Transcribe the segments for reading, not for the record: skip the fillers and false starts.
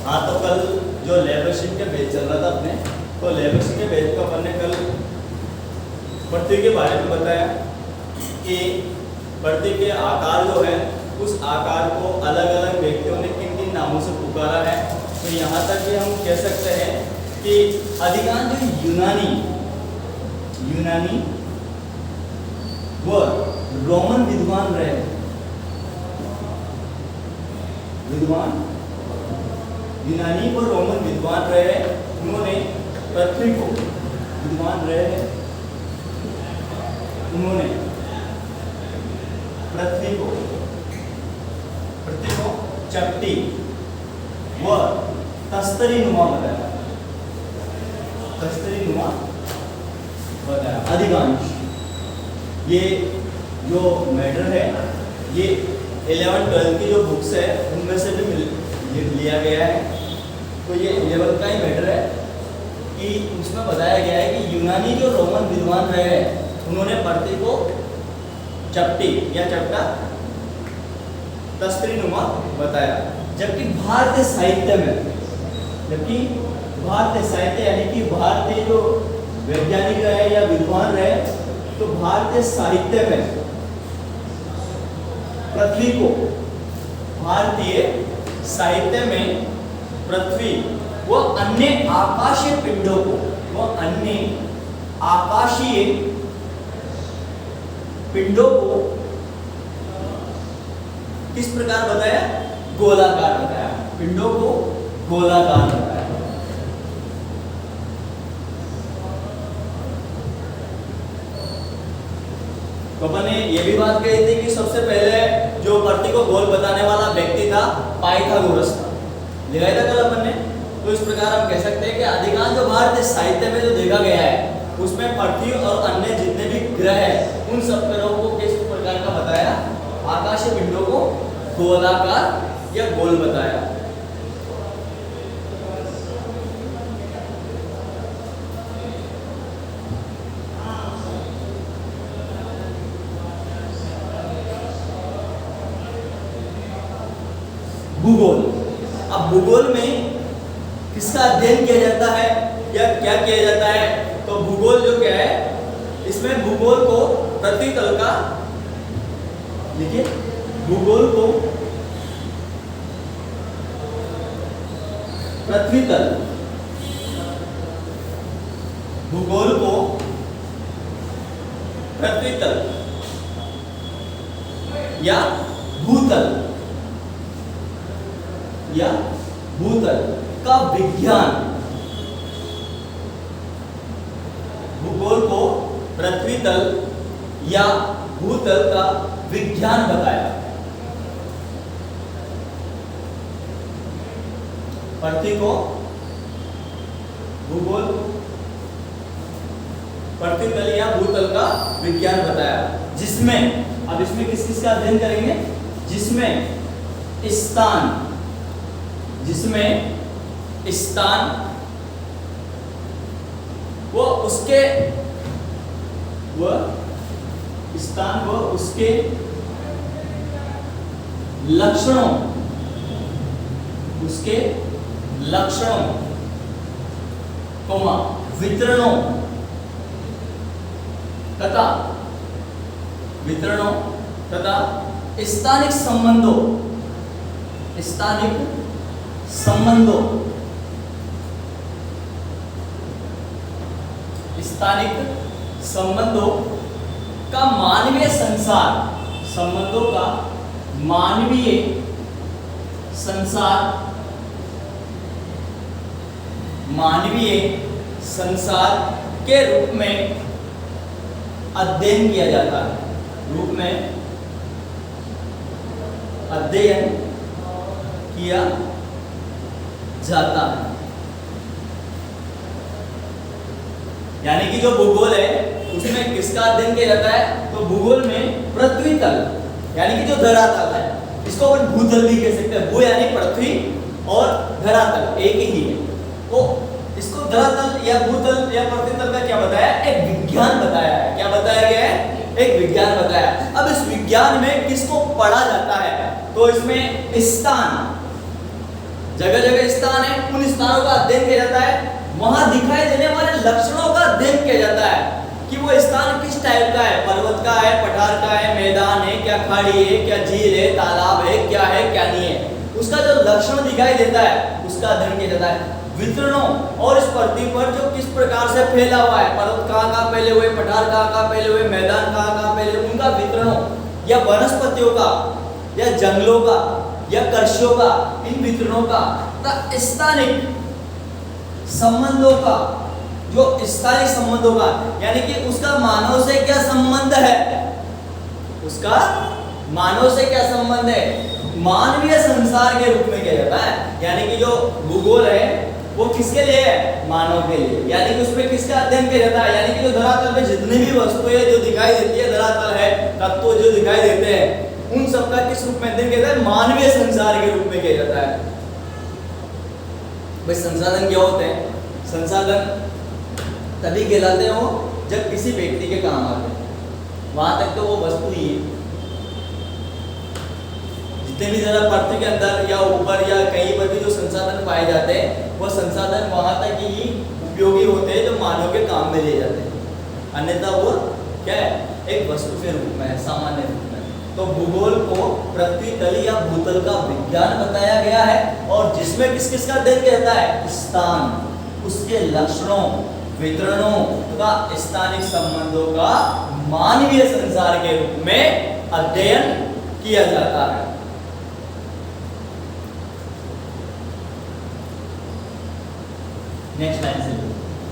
हाँ, तो कल जो लेबर शीट के पेज चल रहा था अपने, तो लेबर शीट के पेज को अपन ने कल पृथ्वी के बारे में बताया कि पृथ्वी के आकार जो है, उस आकार को अलग अलग व्यक्तियों ने किन किन नामों से पुकारा है। तो यहाँ तक कि हम कह सकते हैं कि अधिकांश जो यूनानी व रोमन विद्वान रहे, यूनानी और रोमन विद्वान रहे, उन्होंने पृथ्वी को पृथ्वी को चपटी व तस्तरी नुमा बताया। अधिकांश ये जो मैटर है, ये 11-12 की जो बुक्स है उनमें से भी लिया गया है। तो ये 11 का ही मैटर है कि उसमें बताया गया है कि यूनानी जो रोमन विद्वान रहे, उन्होंने पृथ्वी को चपटी या चपटा तस्तरी नुमा बताया। जबकि भारतीय साहित्य यानी कि भारतीय जो वैज्ञानिक रहे या विद्वान रहे, तो भारतीय साहित्य में पृथ्वी व अन्य आकाशीय पिंडों को किस प्रकार बताया? गोलाकार बताया। पिंडों को गोलाकार बताया। तो अपन ने ये भी बात कही थी कि सबसे पहले जो पृथ्वी को गोल बताने वाला व्यक्ति था, पाइथागोरस था। लिखा था कल अपन ने। तो इस प्रकार हम कह सकते हैं कि अधिकांश जो भारतीय साहित्य में जो देखा गया है, उसमें पृथ्वी और अन्य जितने भी ग्रह हैं, उन सब ग्रहों को किस प्रकार का बताया? आकाशीय पिंडों को गोलाकार या गोल बताया। भूगोल। अब भूगोल में किसका अध्ययन किया जाता है या क्या किया जाता है? तो भूगोल जो क्या है, इसमें भूगोल को पृथ्वी तल का, देखिए भूगोल को पृथ्वी तल या भूतल का विज्ञान, भूगोल को पृथ्वी तल या भूतल का विज्ञान बताया। पृथ्वी को भूगोल पृथ्वी तल या भूतल का विज्ञान बताया, जिसमें अब इसमें किस किस का अध्ययन करेंगे? जिसमें स्थान व उसके लक्षणों वितरणों तथा स्थानिक संबंधों का मानवीय संसार के रूप में अध्ययन किया जाता है। यानी कि जो भूगोल है उसमें किसका अध्ययन किया जाता है? तो भूगोल में पृथ्वी तल यानी कि जो धरातल है, इसको अपन भूतल भी कह सकते हैं। भू यानी पृथ्वी और धरातल एक ही है। तो इसको धरातल या भूतल या पृथ्वी तल का क्या बताया? एक विज्ञान बताया है। क्या बताया गया है? एक विज्ञान बताया। अब इस विज्ञान में किसको पढ़ा जाता है? तो इसमें स्थान जगह जगह स्थान है, उन स्थानों का अध्ययन किया जाता है। वहां दिखाई देने वाले लक्षणों का अध्ययन किया जाता है कि वो स्थान किस टाइप का है, पर्वत का है, पठार का है, मैदान है, क्या खाड़ी है, क्या झील है, तालाब है, क्या है क्या नहीं है, उसका जो लक्षण दिखाई देता है उसका अध्ययन किया जाता है। वितरणों और इस पृथ्वी पर जो किस प्रकार से फैला हुआ है, पर्वत कहाँ फैले हुए, पठार कहाँ फैले हुए, मैदान कहाँ फैले, उनका वितरणों या वनस्पतियों का या जंगलों का या कृषियों का, इन वितरणों का तथा स्थानिक संबंधों का, जो स्थानिक संबंधों का यानी कि उसका मानव से क्या संबंध है, उसका मानव से क्या संबंध है, मानवीय संसार के रूप में किया जाता है। यानी कि जो भूगोल है वो किसके लिए है, मानव के लिए। यानी कि उसमें किसका अध्ययन किया जाता है, यानी कि जो धरातल में जितनी भी वस्तुएं जो दिखाई देती है, धरातल है, तत्व जो दिखाई देते हैं, उन सबका किस रूप में अध्ययन किया जाता है, मानवीय संसार के रूप में किया जाता है। भाई संसाधन क्या होते हैं, संसाधन तभी कहलाते हो जब किसी व्यक्ति के काम आते हैं, वहां तक तो वो वस्तु ही है। जितने भी जरा पृथ्वी के अंदर या ऊपर या कहीं पर भी जो संसाधन पाए जाते हैं, वो संसाधन वहां तक ही उपयोगी होते हैं जो मानव के काम में ले जाते हैं, अन्यथा वो क्या है, एक वस्तु के रूप में है, सामान्य रूप में। तो भूगोल को पृथ्वी तल या भूतल का विज्ञान बताया गया है, और जिसमें किस किस का अध्ययन किया जाता है, स्थान, उसके लक्षणों, वितरणों का, स्थानिक संबंधों का मानवीय संसार के रूप में अध्ययन किया जाता है। नेक्स्ट लाइन से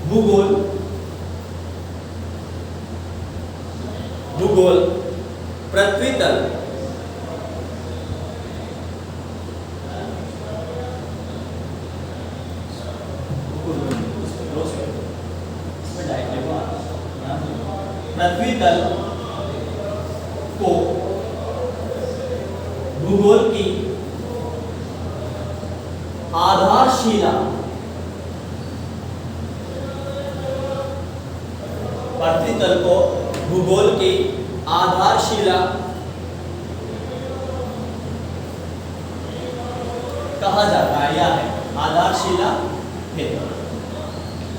भूगोल, भूगोल पृथ्वी तल पृथ्वी तल को भूगोल की आधारशिला, पृथ्वी तल को भूगोल की आधारशिला कहा जाता है, या है आधारशिला है।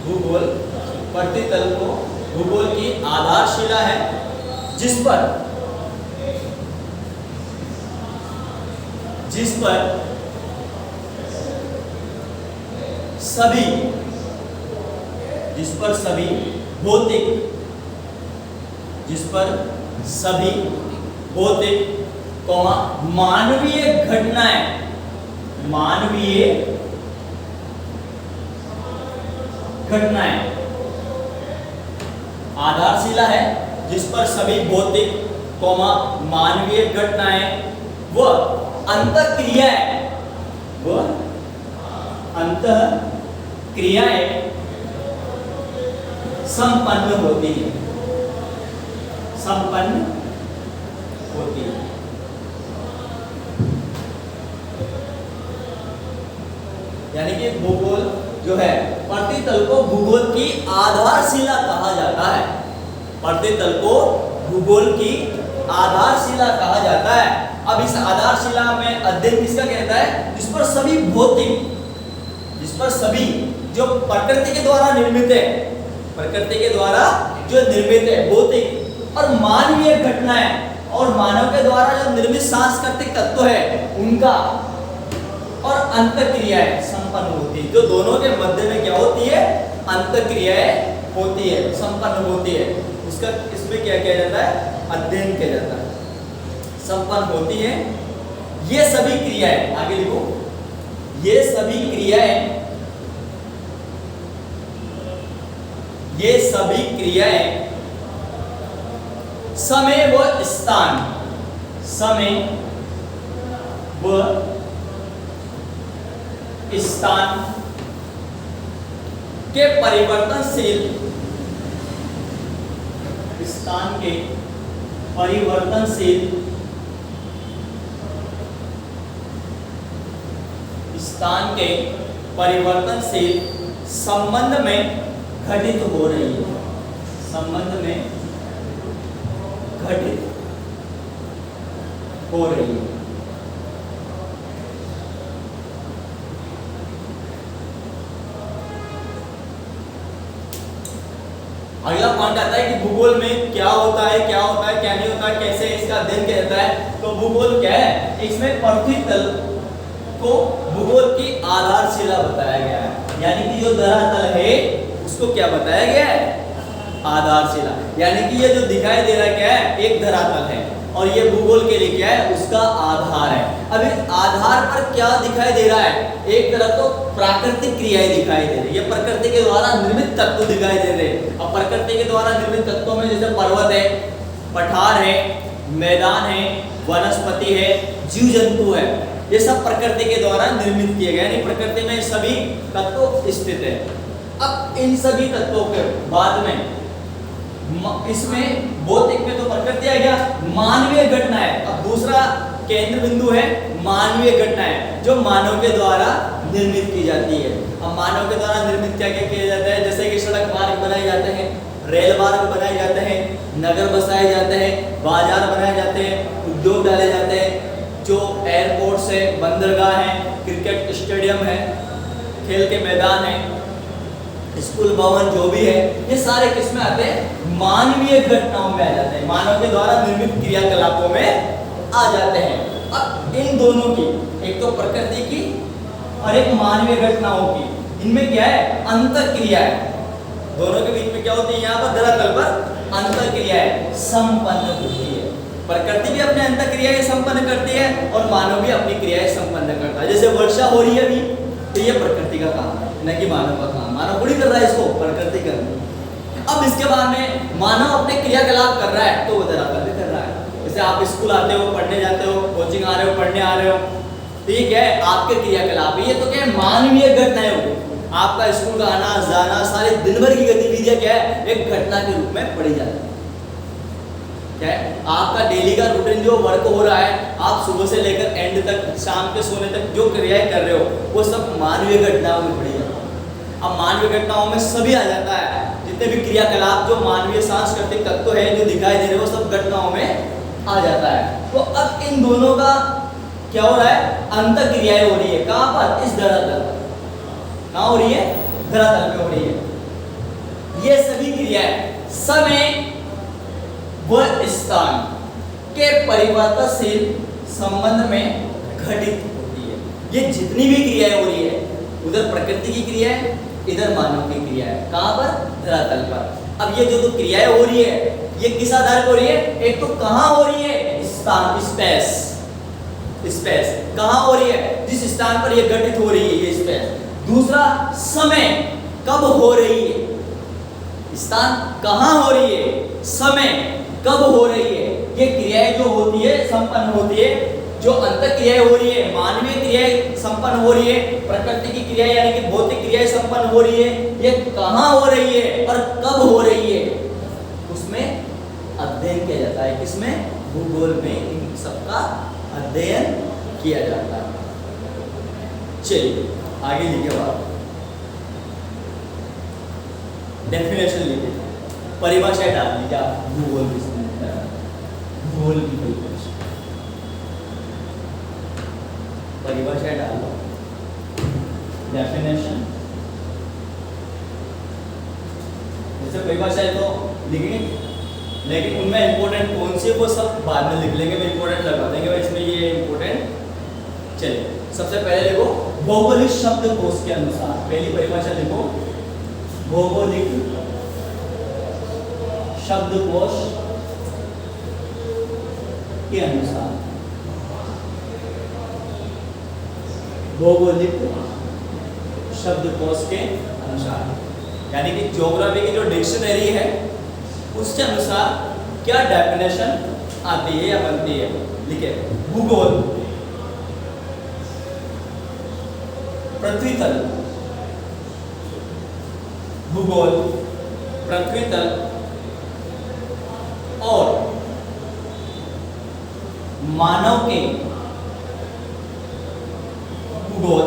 भूगोल पृथ्वी तल को भूगोल की आधारशिला है, जिस पर सभी भौतिक, जिस पर सभी भौतिक मानवीय घटनाएं आधारशिला है, जिस पर सभी भौतिक मानवीय घटनाएं व अंतःक्रियाएं संपन्न होती है, यानी कि भूगोल जो है, पृथ्वी तल को भूगोल की आधारशिला कहा जाता है। पृथ्वी तल को भूगोल की आधारशिला कहा जाता है। अब इस आधारशिला में अध्ययन किसका कहता है, जिस पर सभी भौतिक, जिस पर सभी जो प्रकृति के द्वारा निर्मित है, प्रकृति के द्वारा जो निर्मित है भौतिक और मानवीय घटनाएं और मानव के द्वारा जो निर्मित सांस्कृतिक तत्व है उनका और अंतःक्रियाएं संपन्न होती है। जो दोनों के मध्य में क्या होती है, अंतःक्रियाएं होती है, संपन्न होती है, उसका इसमें क्या किया जाता है, अध्ययन किया जाता है, संपन्न होती है। ये सभी क्रियाएं, आगे लिखो, ये सभी क्रियाएं समय व स्थान के परिवर्तनशील संबंध में घटित हो रही है, अगला पॉइंट आता है कि भूगोल में क्या होता है, क्या होता है, क्या नहीं होता है, कैसे इसका अध्ययन किया जाता है। तो भूगोल क्या है, इसमें पृथ्वी तल को भूगोल की आधारशिला बताया गया है, यानी कि जो धरातल है उसको क्या बताया गया है, आधारशिला। यानी कि ये जो दिखाई दे रहा है क्या है, एक धरातल है और ये भूगोल के लिए क्या है, उसका आधार है। अब इस आधार पर क्या दिखाई दे रहा है, एक तरफ तो प्राकृतिक क्रियाएं दिखाई दे रही है, प्रकृति के द्वारा निर्मित तत्व दिखाई दे रहे हैं। अब प्रकृति के द्वारा निर्मित तत्वों में जैसे पर्वत है, पठार है, मैदान है, वनस्पति है, जीव जंतु है, ये सब प्रकृति के द्वारा निर्मित किए गए, यानी प्रकृति में सभी तत्व स्थित है। अब इन सभी तत्वों के बाद में इसमें भौतिक में तो प्रकृति आ गया, मानवीय घटना है। अब दूसरा केंद्र बिंदु है मानवीय घटनाएं, जो मानव के द्वारा निर्मित की जाती है। अब मानव के द्वारा निर्मित क्या क्या किया जाता है, जैसे कि सड़क मार्ग बनाए जाते हैं, रेल मार्ग बनाए जाते हैं, नगर बसाए जाते हैं, बाजार बनाए जाते हैं, उद्योग डाले जाते हैं, जो एयरपोर्ट्स है, बंदरगाह है, क्रिकेट स्टेडियम है, खेल के मैदान है, स्कूल भवन जो भी है, ये सारे किसमें आते हैं, मानवीय घटनाओं में आ जाते हैं, मानव के द्वारा निर्मित क्रियाकलापों में आ जाते हैं। अब इन दोनों की, एक तो प्रकृति की और एक मानवीय घटनाओं की, इनमें क्या है, अंतर क्रिया है। दोनों के बीच में क्या होती है, यहाँ पर धरातल पर अंतर क्रियाएं संपन्न होती है। प्रकृति भी अपने अंतर क्रियाएं संपन्न करती है और मानव भी अपनी क्रियाएं संपन्न करता है। जैसे वर्षा हो रही है अभी, तो ये प्रकृति का काम है, न कि मानव का काम। मानव थोड़ी कर रहा है इसको, प्रकृति कर रही है। अब इसके बाद में मानव अपने क्रियाकलाप कर रहा है, तो वो धरातल भी कर रहा है। जैसे आप स्कूल आते हो, पढ़ने जाते हो, कोचिंग आ रहे हो, पढ़ने आ रहे हो, तो ये क्या है, आपके क्रियाकलाप। ये तो क्या है, मानवीय घटनाएं हो गई। आपका स्कूल का आना जाना, सारे दिन भर की गतिविधियां क्या है, एक घटना के रूप में पड़ी जाती है। क्या है, आपका डेली का रूटीन जो वर्क हो रहा है, आप सुबह से लेकर एंड तक, शाम के सोने तक जो क्रियाएं कर रहे हो, वो सब मानवीय घटनाओं में पड़ी जाती है। अब मानवीय घटनाओं में सभी आ जाता है, जितने भी क्रियाकलाप जो मानवीय सांस्कृतिक तत्व है जो दिखाई दे रहे हो, सब घटनाओं में आ जाता है। तो अब इन दोनों का क्या हो रहा है, अंतर क्रियाएं हो रही है। कहां पर, इस धरातल पर। कहां हो रही है, धरातल पे हो रही है। ये सभी क्रियाएं समय व स्थान के परिवर्तनशील संबंध में घटित होती है। ये जितनी भी क्रियाएं हो रही है, उधर प्रकृति की क्रिया है, इधर मानव की क्रिया है। कहां पर, धरातल पर। अब ये जो क्रियाएं हो रही है, ये किस आधार पर हो रही है, एक तो कहां हो रही है, स्थान, स्पेस। स्पेस कहां हो रही है, जिस स्थान पर ये घटित हो रही है, ये स्पेस। दूसरा समय, कब हो रही है, स्थान कहां हो रही है, समय कब हो रही है। ये क्रियाएं जो होती है, संपन्न होती है, जो अंतर क्रियाएं हो रही है, मानवीय क्रियाएं संपन्न हो रही है, प्रकृति की क्रियाएं यानी कि भौतिक क्रियाएं संपन्न हो रही है, ये कहां हो रही है और कब हो रही है, उसमें अध्ययन किया जाता है। किसमें, भूगोल में इन सबका अध्ययन किया जाता है। चलिए आगे लिखे बात, डेफिनेशन लिखे, परिभाषा डाल दी, क्या भूगोल की, भूगोल की परिभाषा डाल दो, डेफिनेशन। जैसे परिभाषा तो लिखेंगे, लेकिन उनमें इंपॉर्टेंट कौन सी है वो सब बाद में लिख लेंगे, मैं इंपॉर्टेंट लगा देंगे भाई इसमें, ये इंपॉर्टेंट। चलिए सबसे पहले लिखो भौगोलिक शब्दकोश के अनुसार, पहली परिभाषा लिखो, भौगोलिक शब्दकोश के अनुसार, भौगोलिक शब्दकोश के अनुसार, यानी कि ज्योग्राफी की जो डिक्शनरी है उसके अनुसार क्या डेफिनेशन आती है या बनती है। लिखे, भूगोल पृथ्वी तल, भूगोल पृथ्वी तल और मानव के, भूगोल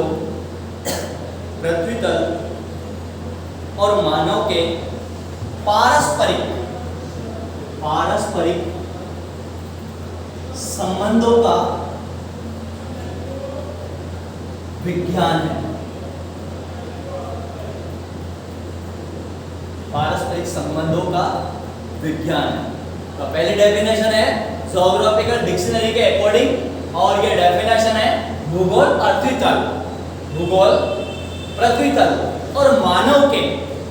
पृथ्वी तल और मानव के पारस्परिक संबंधों का विज्ञान है। पारस्परिक संबंधों का विज्ञान है। तो पहली डेफिनेशन है ज्योग्राफिकल डिक्शनरी के अकॉर्डिंग, और ये डेफिनेशन है भूगोल पृथ्वी तल, भूगोल पृथ्वी तल और मानव के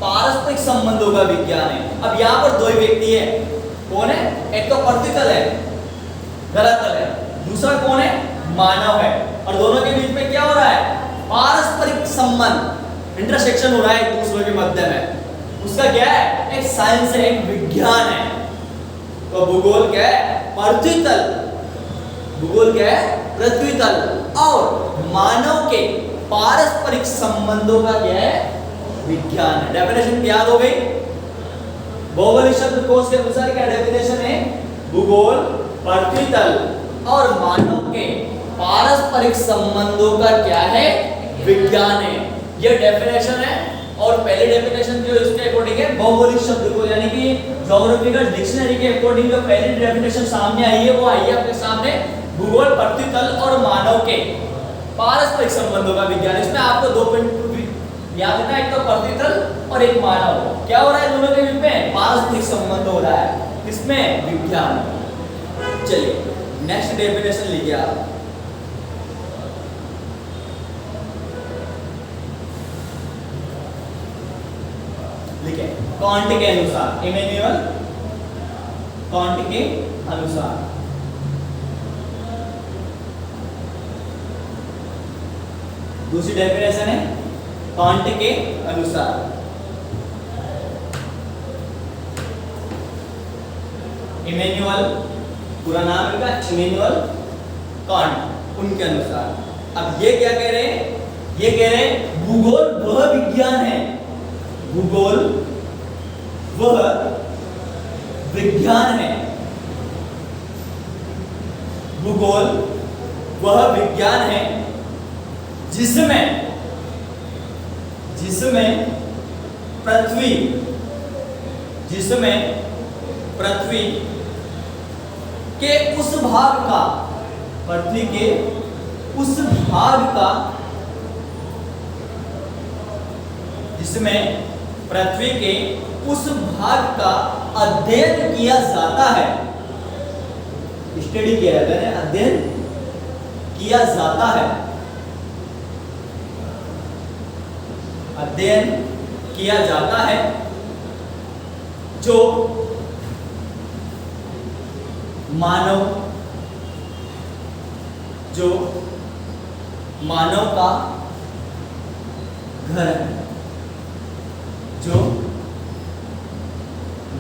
पारस्परिक संबंधों का विज्ञान है। अब यहाँ पर दो ही व्यक्ति है, कौन है? एक तो पृथ्वी तल है, धरातल है, दूसरा कौन है? मानव है। और दोनों के बीच में क्या हो रहा है? पारस्परिक संबंध, इंटरसेक्शन हो रहा है एक दूसरे के मध्य में। उसका क्या है? एक साइंस है, एक विज्ञान है। तो भूगोल क्या है? पृथ्वी तल, भूगोल क्या है? पृथ्वी तल और मानव के पारस्परिक संबंधों का क्या है? विज्ञान है। डेफिनेशन याद हो गई? भौगोलिक शब्दकोश के अनुसार क्या डेफिनेशन है? भूगोल पृथ्वी तल और मानव के पारस्परिक संबंधों का क्या है? विज्ञान है। यह डेफिनेशन है। और पहली डेफिनेशन जो इसके अकॉर्डिंग है भौगोलिक शब्दकोश यानी कि ज्योग्राफिकल डिक्शनरी के अकॉर्डिंग जो पहली डेफिनेशन सामने आई है वो आई है आपके सामने, भूगोल पृथ्वी तल और मानव के पारस्परिक संबंधों का विज्ञान। इसमें आपको दो पॉइंट याद रखना, एक तो पृथ्वी तल और एक मानव। क्या हो रहा है दोनों के बीच में? पारस्परिक संबंध हो रहा है। इसमें विज्ञान। चलिए नेक्स्ट डेफिनेशन लिखिए आप। लिखे कांट के अनुसार, इमैनुअल कांट के अनुसार दूसरी डेफिनेशन है कांट के अनुसार। इमैनुअल, पूरा नाम इनका इमैनुअल कांट, उनके अनुसार। अब ये क्या कह रहे हैं? ये कह रहे हैं भूगोल वह विज्ञान है, भूगोल वह विज्ञान है, भूगोल वह विज्ञान है जिसमें पृथ्वी के उस भाग का, पृथ्वी के उस भाग का जिसमें पृथ्वी के उस भाग का अध्ययन किया जाता है, स्टडी किया जाता है, अध्ययन किया जाता है, अध्ययन किया जाता है, जो मानव का घर है, जो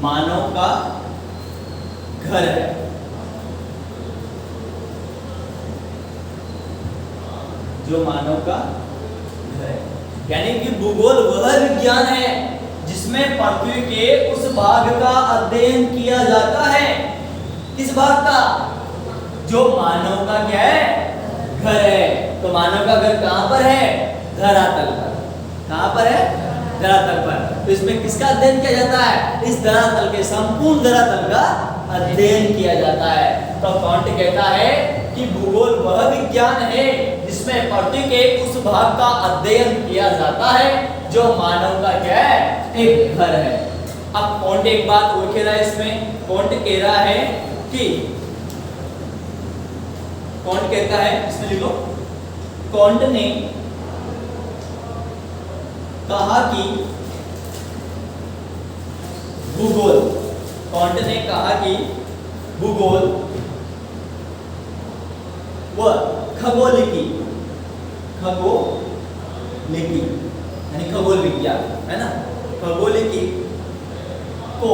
मानव का घर है, जो मानव का घर है। यानी कि भूगोल वह विज्ञान है जिसमें पृथ्वी के उस भाग का अध्ययन किया जाता है, किस भाग का? जो मानव का क्या है? घर है। तो मानव का घर कहां पर है? धरातल पर। कहां पर है? धरातल पर। तो इसमें किसका अध्ययन किया जाता है? इस धरातल के, संपूर्ण धरातल का अध्ययन किया जाता है। तो कांट कहता है कि भूगोल वह विज्ञान है जिसमें पृथ्वी के उस भाग का अध्ययन किया जाता है जो मानव का क्या है? एक घर है। अब कांट एक बात और कह रहा है इसमें, कांट कह रहा है कि, कांट कहता है, इसमें लिखो, कांट ने कहा कि भूगोल, कांट ने कहा कि भूगोल व खगोलिकी यानी खगोल विज्ञान है ना, खगोलिकी को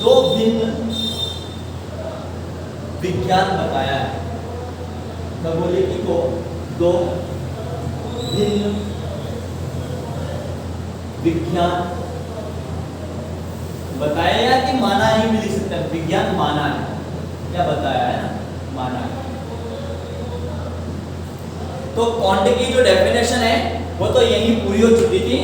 दो भिन्न विज्ञान बताया है। खगोलिकी को दो भिन्न विज्ञान बताया, या कि माना ही भी लिख सकते हैं, विज्ञान माना है, क्या बताया है ना, माना है। तो कांट की जो डेफिनेशन है वो तो यही पूरी हो चुकी थी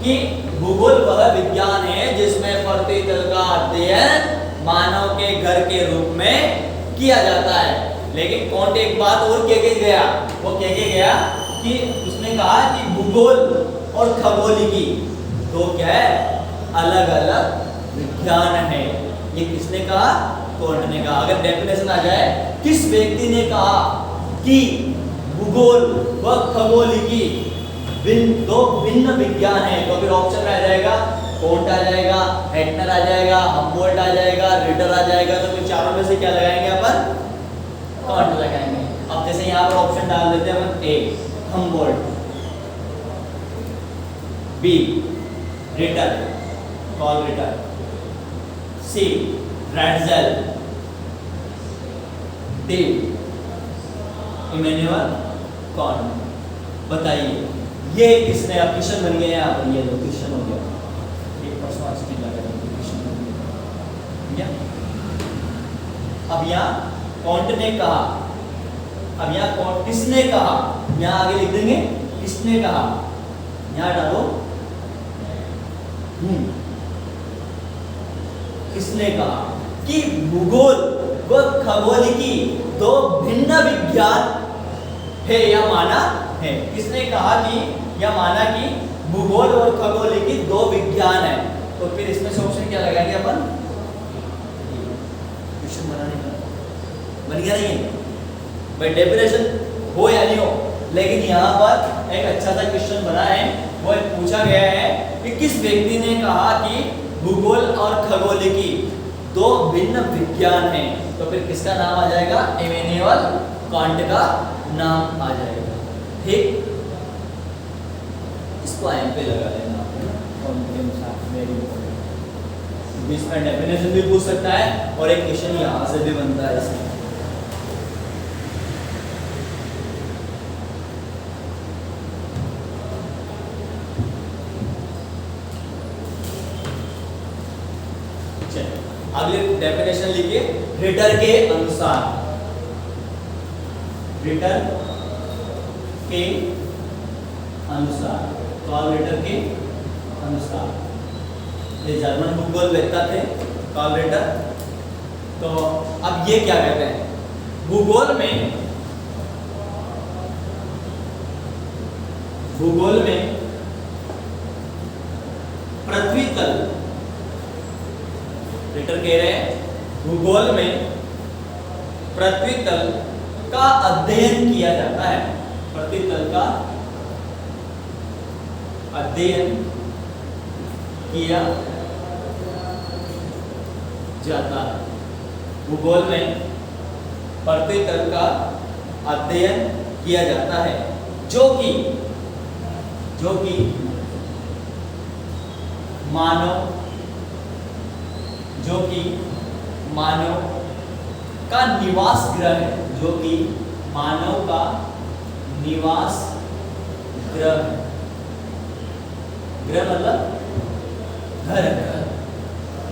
कि भूगोल वह विज्ञान है जिसमें पृथ्वी तल का अध्ययन मानव के घर के रूप में किया जाता है। लेकिन कांट एक बात और कह के गया, वो कह के गया कि उसने कहा कि भूगोल और खगोलिकी तो क्या है? अलग अलग विज्ञान है। ये किसने कहा? कॉन्ट ने कहा। अगर डेफिनेशन आ जाए, किस व्यक्ति ने कहा कि भूगोल व खगोलिकी दो भिन्न विज्ञान है, तो फिर ऑप्शन में आ जाएगा कॉन्ट आ जाएगा, हेटनर आ जाएगा, हम्बोल्ट आ जाएगा, रिटर आ जाएगा। तो फिर चारों में से क्या लगाएंगे अपन? कॉन्ट लगाएंगे। अब जैसे यहाँ पर ऑप्शन डाल देते हैं अपन, A Humboldt, B Ritter, Carl Ritter, C Ratzel, D Immanuel Kant. बताइए ये किसने? अब क्वेश्चन बन गया यहाँ पर, ये लो क्वेश्चन हो गया, एक पर्सनालिटी लगा क्वेश्चन बन गया। अब यहाँ कॉन्ट ने कहा, अब यहाँ कॉन्ट किसने कहा, यहाँ आगे लिख देंगे किसने कहा, यहाँ डालो किसने कहा कि भूगोल व खगोलिकी दो भिन्न विज्ञान है या माना है। किसने कहा कि या माना कि भूगोल और खगोलिकी दो विज्ञान है। तो फिर इसमें से ऑप्शन क्या लगाएंगे अपन? क्वेश्चन बनाने का बन गया नहीं भाई, डेफिनेशन हो या नहीं हो, लेकिन यहाँ पर एक अच्छा सा क्वेश्चन बना है। वो पूछा गया है कि किस व्यक्ति ने कहा कि भूगोल और खगोलिकी दो भिन्न विज्ञान हैं। तो फिर किसका नाम आ जाएगा? इमैनुअल कांट का नाम आ जाएगा। ठीक, इसको एम पे लगा लेना इसका डेफिनेशन भी पूछ सकता है और एक क्वेश्चन यहाँ से भी बनता है इसमें। अगले डेफिनेशन लिखिए, रिटर के अनुसार, रिटर के अनुसार, कार्ल रिटर के अनुसार, ये जर्मन भूगोल वेत्ता थे कार्ल रिटर। तो अब ये क्या कहते हैं? भूगोल में पृथ्वी तल, रिटर कह रहे हैं भूगोल में पृथ्वी तल का अध्ययन किया जाता है। पृथ्वी तल का अध्ययन किया जाता है। भूगोल में पृथ्वी तल का अध्ययन किया जाता है जो कि मानव का निवास ग्रह है, जो कि मानव का निवास ग्रह है। ग्रह मतलब घर,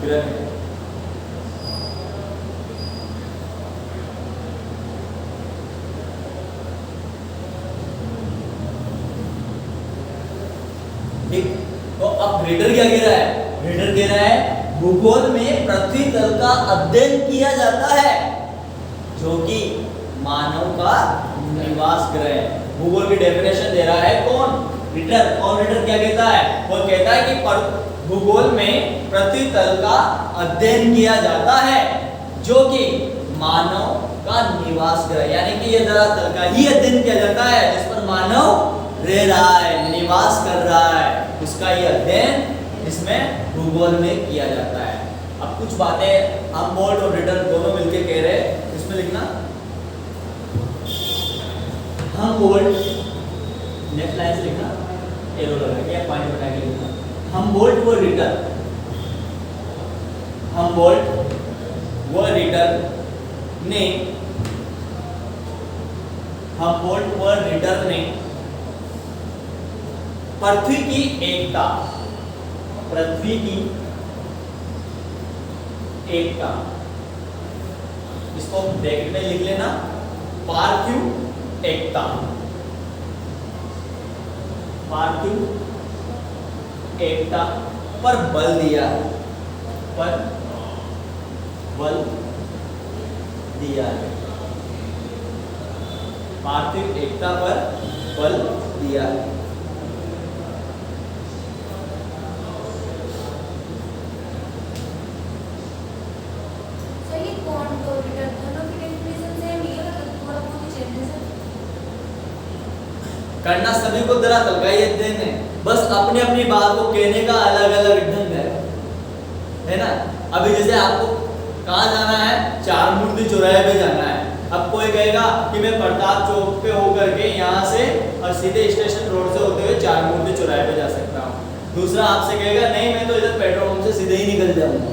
ग्रह है। ठीक, तो अब रीडर क्या कह रहा है? रीडर कह रहा है भूगोल में पृथ्वी तल का अध्ययन किया जाता है जो कि मानव का निवास ग्रह है। भूगोल की डेफिनेशन दे रहा है कौन? रीडर। और रीडर क्या कहता है? वो कहता है कि भूगोल में पृथ्वी तल का अध्ययन किया जाता है जो कि मानव का निवास ग्रह, यानी कि ये धरातल का ही अध्ययन किया जाता है जिस पर मानव रह रहा है, निवास कर रहा है, उसका ये अध्ययन इसमें भूगोल में किया जाता है। अब कुछ बातें हम्बोल्ट और रिटर दोनों मिलके कह रहे हैं, इसमें लिखना हम्बोल्ट, नेक्स्ट लाइन से लिखना, एरो लगा के या पॉइंट बना के लिखना। हम्बोल्ट व रिटर, हम्बोल्ट व रिटर ने, हम्बोल्ट व रिटर ने पृथ्वी की एकता, पृथ्वी की एकता, इसको ब्रैकेट में लिख लेना, पार्थिव एकता, पार्थिव एकता पर बल दिया, पर बल दिया है। पार्थिव एकता पर बल दिया है। करना सभी को धरातल का ही अध्ययन है, बस अपनी अपनी बात को कहने का अलग अलग ढंग है ना। अभी जैसे आपको कहाँ जाना है, चार मूर्ति चौराहे पे जाना है। अब कोई कहेगा कि मैं प्रताप चौक पे होकर के यहाँ से और सीधे स्टेशन रोड से होते हुए चार मूर्ति चौराहे पे जा सकता हूँ। दूसरा आपसे कहेगा नहीं मैं तो इधर पेट्रोल पंप से सीधे ही निकल जाऊंगा।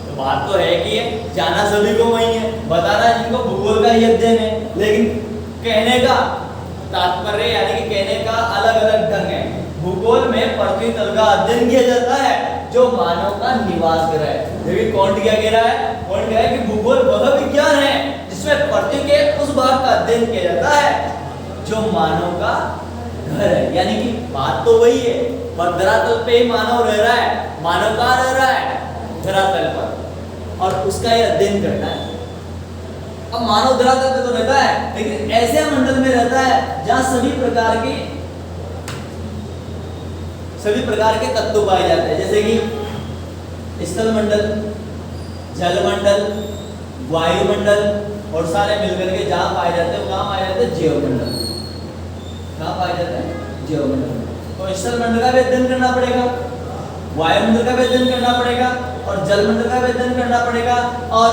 तो बात तो है कि जाना सभी को वही है, बताना जिनको भूगोल का ही अध्ययन है, लेकिन कहने का तात्पर्य यानी कि कहने का अलग अलग ढंग है। भूगोल में पृथ्वी तल का अध्ययन किया जाता है जो मानव का निवास ग्रह है। देखिए कौन क्या कह रहा है, कौन कह रहा है कि भूगोल वह विज्ञान है जिसमें पृथ्वी के उस भाग का अध्ययन किया जाता है जो मानव का घर है। यानी कि बात तो वही है, पर धरातल पे ही मानव रह रहा है। मानव कहाँ रह रहा है, धरातल पर, और उसका ये अध्ययन करना है। अब मानव धरातल पे तो रहता है, लेकिन ऐसे मंडल में रहता है जहां सभी प्रकार के तत्व पाए जाते हैं, जैसे कि स्थल मंडल, जल मंडल, वायुमंडल, और सारे मिलकर के जहां पाए जाते हैं वहां पाए जाते हैं जैव मंडल। कहां पाए जाते हैं, जैव मंडल। तो स्थल मंडल का भी अध्ययन करना पड़ेगा, वायुमंडल का भी अध्ययन करना पड़ेगा, और जल मंडल का भी अध्ययन करना पड़ेगा, और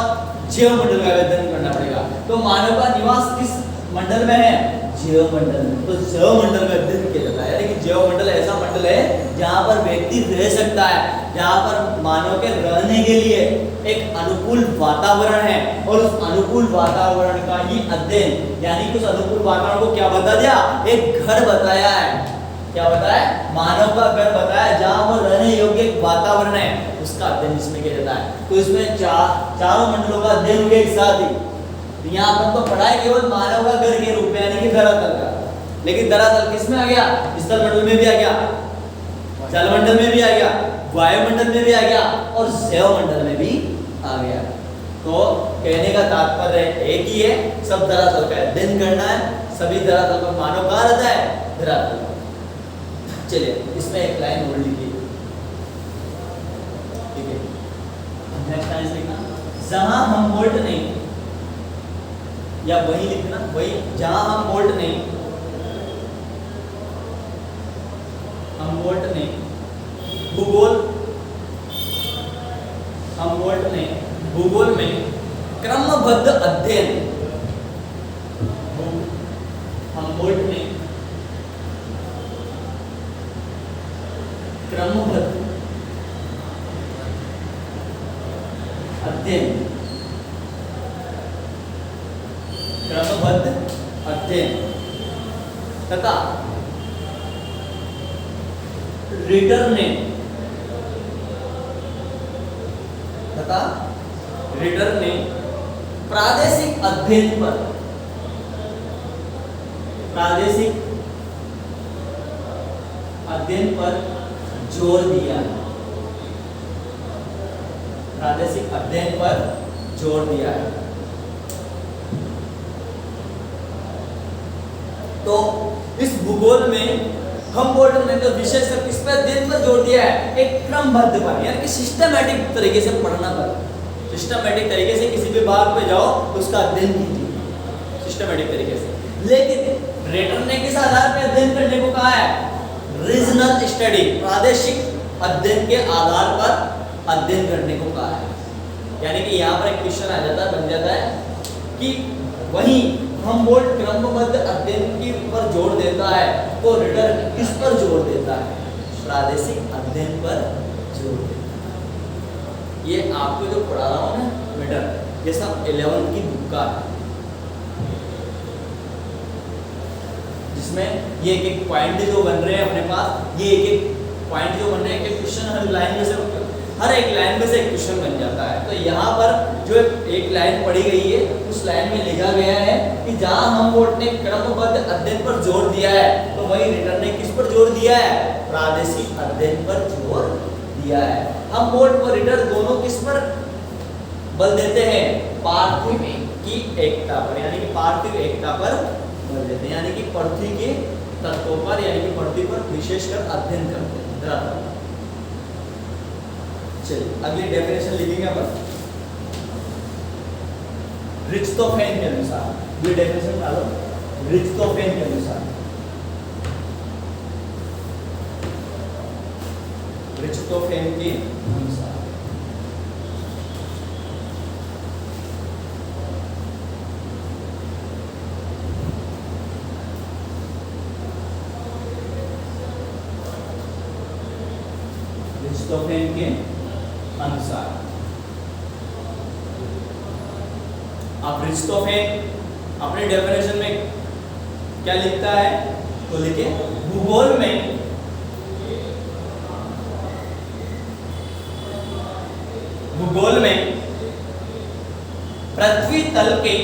जैव मंडल का अध्ययन करना पड़ेगा। तो मानव का निवास किस मंडल में है, जैव मंडल में। तो जैव मंडल का अध्ययन किया जाता है, यानी कि जैव मंडल ऐसा मंडल है जहां पर व्यक्ति रह सकता है, जहां पर मानव के रहने के लिए एक अनुकूल वातावरण है, और उस अनुकूल वातावरण का ही अध्ययन, यानी कि उस अनुकूल वातावरण को क्या बता दिया, एक घर बताया है। क्या बताया, मानव का घर बताया, जहां वो रहने योग्य एक वातावरण है, उसका अध्ययन इसमें किया जाता है। तो इसमें चारों मंडलों का अध्ययन हो गया एक साथ ही। यहाँ पर तो पढ़ा है केवल मानव का घर के रूप में, यानी कि धरातल का, लेकिन धरातल किस में आ गया, स्थल मंडल में भी आ गया, जल मंडल में भी आ गया, वायुमंडल में भी आ गया, और जैव मंडल में भी आ गया। तो कहने का तात्पर्य एक ही है, सब धरातल का अध्ययन करना है। सभी धरातल पर मानव कहाँ रहता है, धरातल। चलिए इसमें एक लाइन और लिखिए, ठीक है। नेक्स्ट लाइन लिखना, जहां हमबोल्ट ने, या वही लिखना, वही, जहां हमबोल्ट ने भूगोल में क्रमबद्ध अध्ययन, हमबोल्ट ने क्रमबद्ध अध्ययन तथा रीडर ने प्रादेशिक अध्ययन पर जोर दिया, प्रादेशिक अध्ययन पर जोर दिया है। तो इस भूगोल में हमबोल्ट ने तो विशेषकर किस पर अध्ययन पर जोर दिया है, एक क्रमबद्ध पर, यानी कि सिस्टमैटिक तरीके से पढ़ना पर। सिस्टमैटिक तरीके से किसी भी भाग पे जाओ तो उसका अध्ययन कीजिए सिस्टमैटिक तरीके से। लेकिन रेटर ने किस आधार पर अध्ययन करने को कहा है, रीजनल स्टडी, प्रादेशिक अध्ययन के आधार पर अध्ययन करने को कहा है। यानी कि यहाँ पर एक क्वेश्चन आ जाता है, बन जाता है कि वही हमबोल्ट क्रमबद्ध अध्ययन के ऊपर जोर देता है, तो रीडर किस पर जोर देता है, प्रादेशिक अध्ययन पर जोर देता है। ये आपको जो पढ़ा रहा हूँ ना बेटा, ये सब 11 की बुक का है, जिसमें ये एक एक पॉइंट जो बन रहे हैं अपने पास, ये एक एक पॉइंट जो बन रहे हैं, एक क्वेश्चन हर लाइन में से, हर एक लाइन में से एक क्वेश्चन बन जाता है। तो यहाँ पर जो एक लाइन पढ़ी गई है, उस लाइन में लिखा गया है कि जहाँ हमबोल्ट ने क्रमबद्ध अध्ययन पर जोर दिया है, तो वही रीडर ने किस पर जोर दिया है, प्रादेशिक अध्ययन पर जोर दिया है। हमबोल्ट और रीडर दोनों किस पर बल देते हैं, पार्थिव की एकता पर, यानी कि पार्थिव एकता पर बल देते हैं, यानी कि पृथ्वी के तत्वों पर, यानी कि पृथ्वी पर विशेषकर अध्ययन करते हैं। चलिए अगली डेफिनेशन लिखेंगे अपन रिच्टोफेन के अनुसार। ये डेफिनेशन डालो रिच्टोफेन के अनुसार। रिस्टोफेन के अनुसार। रिस्टोफेन के अनुसार अब रिस्टोफेन अपने डेफिनेशन में क्या लिखता है तो लिखे भूगोल में पृथ्वी तल के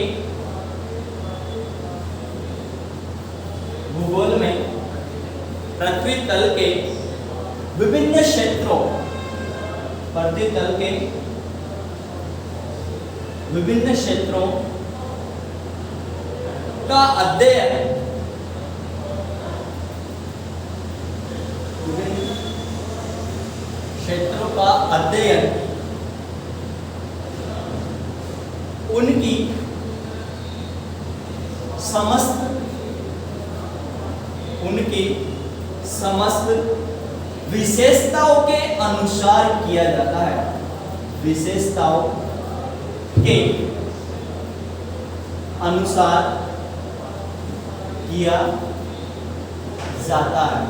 भूगोल में पृथ्वी तल के विभिन्न क्षेत्रों पृथ्वी तल के विभिन्न क्षेत्रों का अध्ययन विभिन्न क्षेत्रों का अध्ययन उनकी समस्त विशेषताओं के अनुसार किया जाता है। विशेषताओं के अनुसार किया जाता है।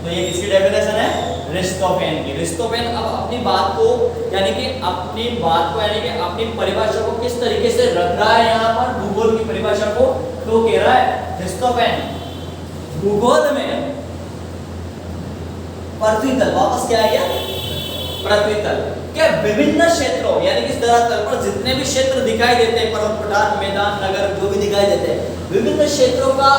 तो ये किसकी डेफिनेशन है? रिस्टोफेन की। रिस्टोफेन अब अपनी बात को यानी कि अपनी परिभाषा को किस तरीके से रख रहा है यहाँ पर भूगोल की परिभाषा को, तो कह रहा है रिस्टोफेन भूगोल में पृथ्वी तल, वापस क्या आ गया पृथ्वी तल के विभिन्न क्षेत्रों यानी कि धरातल पर जितने भी क्षेत्र दिखाई देते हैं, पर्वत पठार मैदान नगर जो भी दिखाई देते हैं, विभिन्न क्षेत्रों का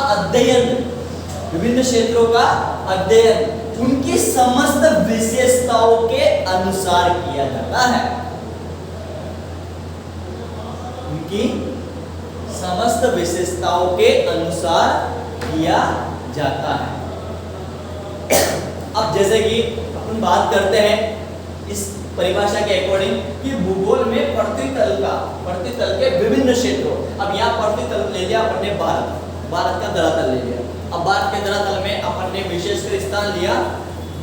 अध्ययन उनकी समस्त विशेषताओं के अनुसार किया जाता है। उनकी समस्त विशेषताओं के अनुसार किया जाता है। अब जैसे कि अपन बात करते हैं इस परिभाषा के अकॉर्डिंग कि भूगोल में पृथ्वी तल के विभिन्न क्षेत्रों, अब यहाँ पृथ्वी तल ले लिया अपन ने भारत का धरातल ले लिया। अब भारत के धरातल में अपन ने विशेषकर स्थान लिया,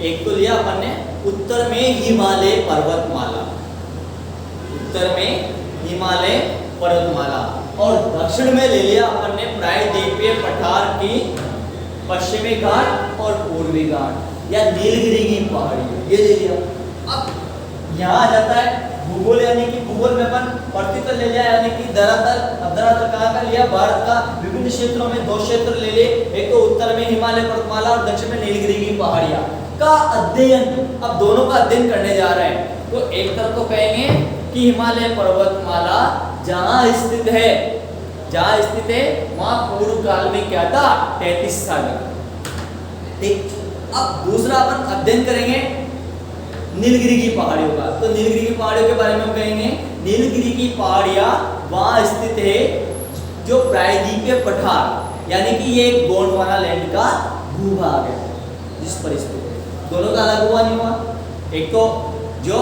एक तो लिया अपन ने उत्तर में हिमालय पर्वतमाला और दक्षिण में ले लिया अपन ने प्रायद्वीपीय पठार की पश्चिमी घाट और पूर्वी घाट या नीलगिरी की पहाड़ी, ये ले लिया। अब यहाँ आ जाता है भूगोल यानी कि भूगोल में अपन पृथ्वी तल ले लिया यानी कि धरातल। अब धरातल कहाँ का लिया? भारत का विभिन्न क्षेत्रों में दो क्षेत्र ले लिए, एक तो उत्तर में हिमालय पर्वतमाला और दक्षिण में नीलगिरी की पहाड़ियां का अध्ययन। अब दोनों का अध्ययन करने जा रहे हैं तो एक तरफ तो कहेंगे कि हिमालय पर्वतमाला जहाँ स्थित है वहां पूर्व काल में क्या था? 33 सागर। ठीक, अब दूसरा अपन अध्ययन करेंगे नीलगिरी की पहाड़ियों का। तो नीलगिरी की पहाड़ियों के बारे में हम कहेंगे नीलगिरी की पहाड़ियां वहां स्थित है जो प्रायद्वीपीय पठार यानी कि ये एक गोंडवाना लैंड का भूभाग है। जिस परिस्थिति दोनों का अलग हुआ नहीं हुआ, एक तो जो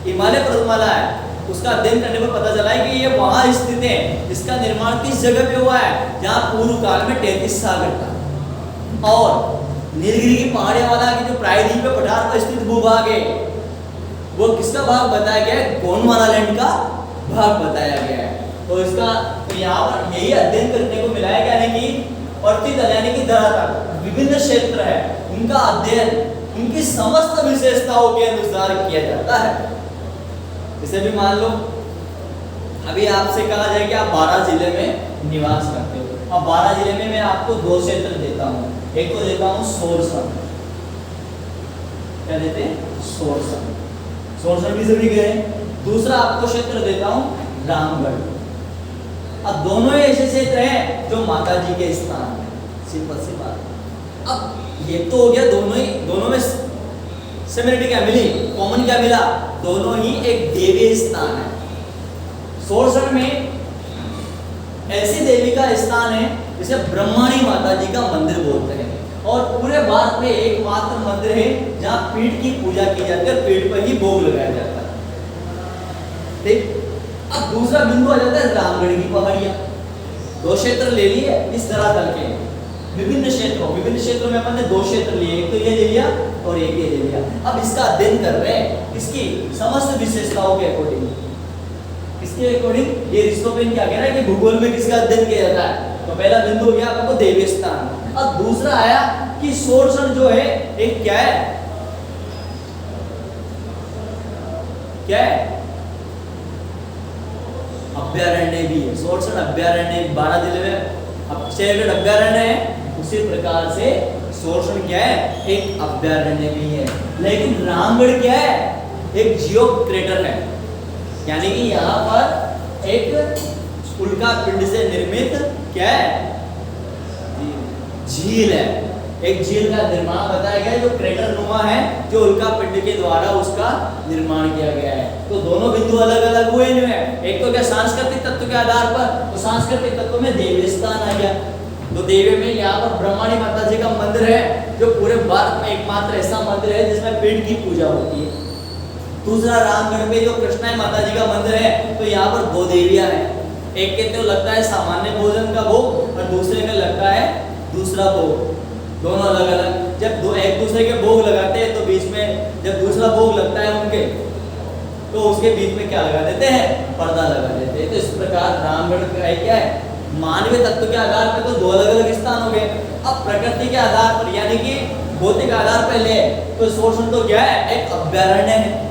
हिमालय पर्वतमाला है उसका अध्ययन करने पर पता चला है कि ये वहां स्थित है, इसका निर्माण किस जगह पे हुआ है? जहां पूर्व काल में 33 सागर था। और नीलगिरी की पहाड़ियां वाला की जो प्रायद्वीपीय पठार पर स्थित भूभाग है वो किसका भाग बताया गया है? गोंडवाना लैंड का भाग बताया गया है। तो इसका तो यहाँ पर यही अध्ययन करने को मिला है कि यानी कि पृथ्वी तल यानी कि धरातल विभिन्न क्षेत्र है, उनका अध्ययन उनकी समस्त विशेषताओं के अनुसार किया जाता है। जैसे भी मान लो अभी आपसे कहा जाए कि आप 12 जिले में निवास करते हो। अब 12 जिले में मैं आपको दो क्षेत्र देता हूँ, एक तो देता हूँ सोरसम, क्या देते हैं? सोरसम भी सभी गए। दूसरा आपको क्षेत्र देता हूँ रामगढ़। अब दोनों ही ऐसे क्षेत्र हैं जो माता जी के स्थान है, सिंपल सी बात। अब ये तो हो गया दोनों में सिमिलरिटी क्या मिली, कॉमन क्या मिला? दोनों ही एक देवी स्थान है। सोरसर में ऐसी देवी का स्थान है जिसे ब्रह्मणी माता जी का मंदिर बोलते हैं और पूरे भारत में एकमात्र मंदिर है जहाँ पीठ की पूजा की जाती है, पीठ पर ही भोग लगाया जाता है। ठीक, अब दूसरा बिंदु आ जाता है रामगढ़ की पहाड़ियां। दो क्षेत्र ले लिए इस धरातल के, विभिन्न क्षेत्रों में अपन ने दो क्षेत्र लिए, एक तो ये ले लिया और एक ये ले लिया। अब इसका अध्ययन कर रहे हैं इसकी समस्त विशेषताओं के अकॉर्डिंग। इसके अकॉर्डिंग ये अरिस्टोपेन क्या कह रहा है कि भूगोल में किसका अध्ययन किया जाता है। तो पहला बिंदु हो गया आपको देवीय स्थान। अब दूसरा आया कि शोषण जो है एक क्या है, क्या है, अभ्यारण्य भी है। शोषण अभ्यारण्य 12 जिले में अभ्यारण्य है, उसी प्रकार से शोषण क्या है, एक अभ्यारण्य भी है। लेकिन रामगढ़ क्या है, एक जियो क्रेटर है, यानी कि यहाँ पर एक उल्का पिंड से निर्मित क्या है, झील है। एक झील का निर्माण बताया गया है जो क्रेटर नुमा है, जो उल्का पिंड के द्वारा उसका निर्माण किया गया है। तो दोनों बिंदु अलग अलग हुए जो है, एक तो क्या सांस्कृतिक तत्व के आधार पर, तो सांस्कृतिक तत्व में देवी स्थान आ गया। तो देवी में यहाँ पर ब्रह्मणी माता जी का मंदिर है, जो पूरे भारत में एकमात्र ऐसा मंदिर है जिसमें पिंड की पूजा होती है। दूसरा रामगढ़ में जो कृष्णा माता जी का मंदिर है, तो यहाँ पर दो देवियां हैं। एक के तो लगता है सामान्य भोजन का भोग और दूसरे का लगता है दूसरा भोग, दोनों अलग अलग। जब दो एक दूसरे के भोग लगाते हैं तो बीच में जब दूसरा भोग लगता है उनके, तो उसके बीच में क्या लगा देते हैं, पर्दा लगा देते हैं। तो इस प्रकार रामगढ़ का क्या है, मानवीय तत्व के आधार पर तो दो अलग अलग स्थान हो गए। अब प्रकृति के आधार पर यानी कि भौतिक आधार पर ले तो शोषण तो क्या है, एक अभ्यारण्य है।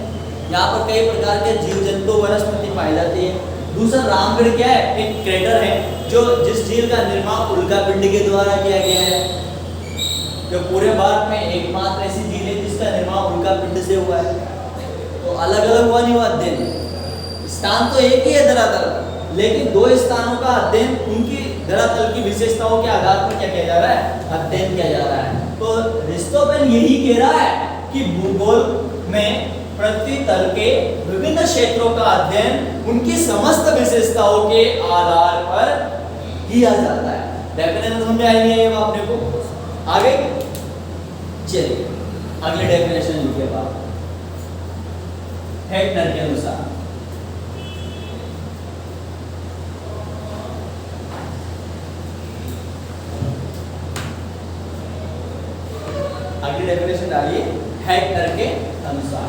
यहाँ पर कई प्रकार के जीव जंतु वनस्पति पाई जाती है। दूसरा रामगढ़ क्या है, एक क्रेटर है, जो जिस झील का निर्माण उल्का पिंड के द्वारा किया गया है, जो पूरे भारत में एकमात्र ऐसी झील है जिसका निर्माण उल्का पिंड से हुआ है। तो अलग अलग हुआ नहीं हुआ अध्ययन, स्थान तो एक ही है धरातल, लेकिन दो स्थानों का अध्ययन उनकी धरातल की विशेषताओं के आधार पर क्या किया जा रहा है, अध्ययन किया जा रहा है। तो अरिस्टोपेन यही कह रहा है कि भूगोल में पृथ्वी तल के विभिन्न क्षेत्रों का अध्ययन उनकी समस्त विशेषताओं के आधार पर किया जाता है। डेफिनेशन समझ में आई है आपने को? आगे चलिए अगले डेफिनेशन लिखिए आप। हेटनर के अनुसार अगली डेफिनेशन डालिए हेटनर के अनुसार।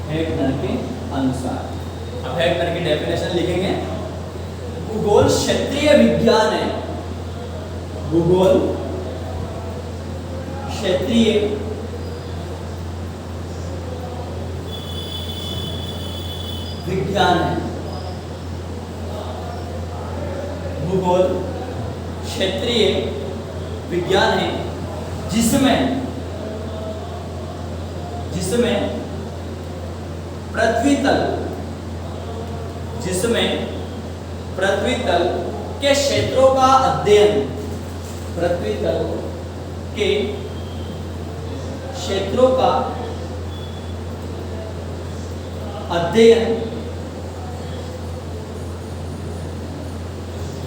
हेटनर के अनुसार अब हेटनर की डेफिनेशन लिखेंगे। भूगोल क्षेत्रीय विज्ञान है, भूगोल क्षेत्रीय विज्ञान है, भूगोल क्षेत्रीय विज्ञान है जिसमें पृथ्वी तल के क्षेत्रों का अध्ययन, पृथ्वी तल के क्षेत्रों का अध्ययन,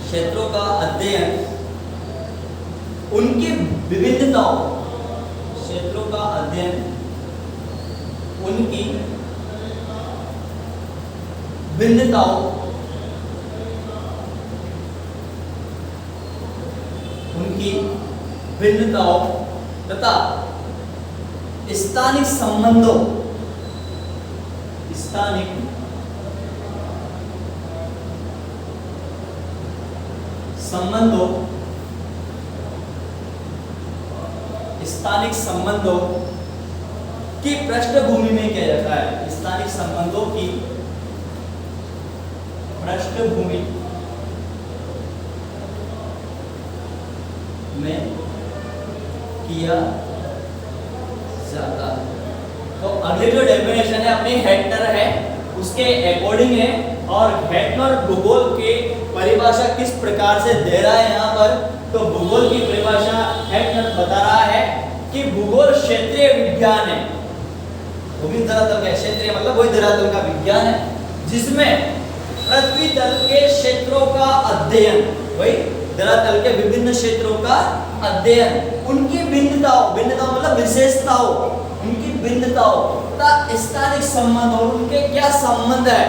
क्षेत्रों का अध्ययन उनकी विविधताओं, क्षेत्रों का अध्ययन उनकी भिन्नताओं, उनकी भिन्नताओं तथा स्थानिक संबंधों, स्थानिक संबंधों, स्थानिक संबंधों की पृष्ठभूमि में किया जाता है। स्थानिक संबंधों की पृष्ठभूमि में किया जाता है। तो अगली जो डेफिनेशन है अपनी हेटनर है उसके अकॉर्डिंग है, और हेटनर भूगोल के परिभाषा किस प्रकार से दे रहा है यहाँ पर, तो भूगोल की परिभाषा हेटनर बता रहा है कि भूगोल क्षेत्रीय विज्ञान है, विभिन्न धरातल का क्षेत्रीय मतलब वही धरातल का विज्ञान है जिसमें पृथ्वी तल के क्षेत्रों का अध्ययन, वही धरातल के विभिन्न क्षेत्रों का अध्ययन, उनकी भिन्नताओं, भिन्नताओं मतलब विशेषताओं, उनकी भिन्नताओं तथा स्थानिक संबंध और उनके क्या संबंध है,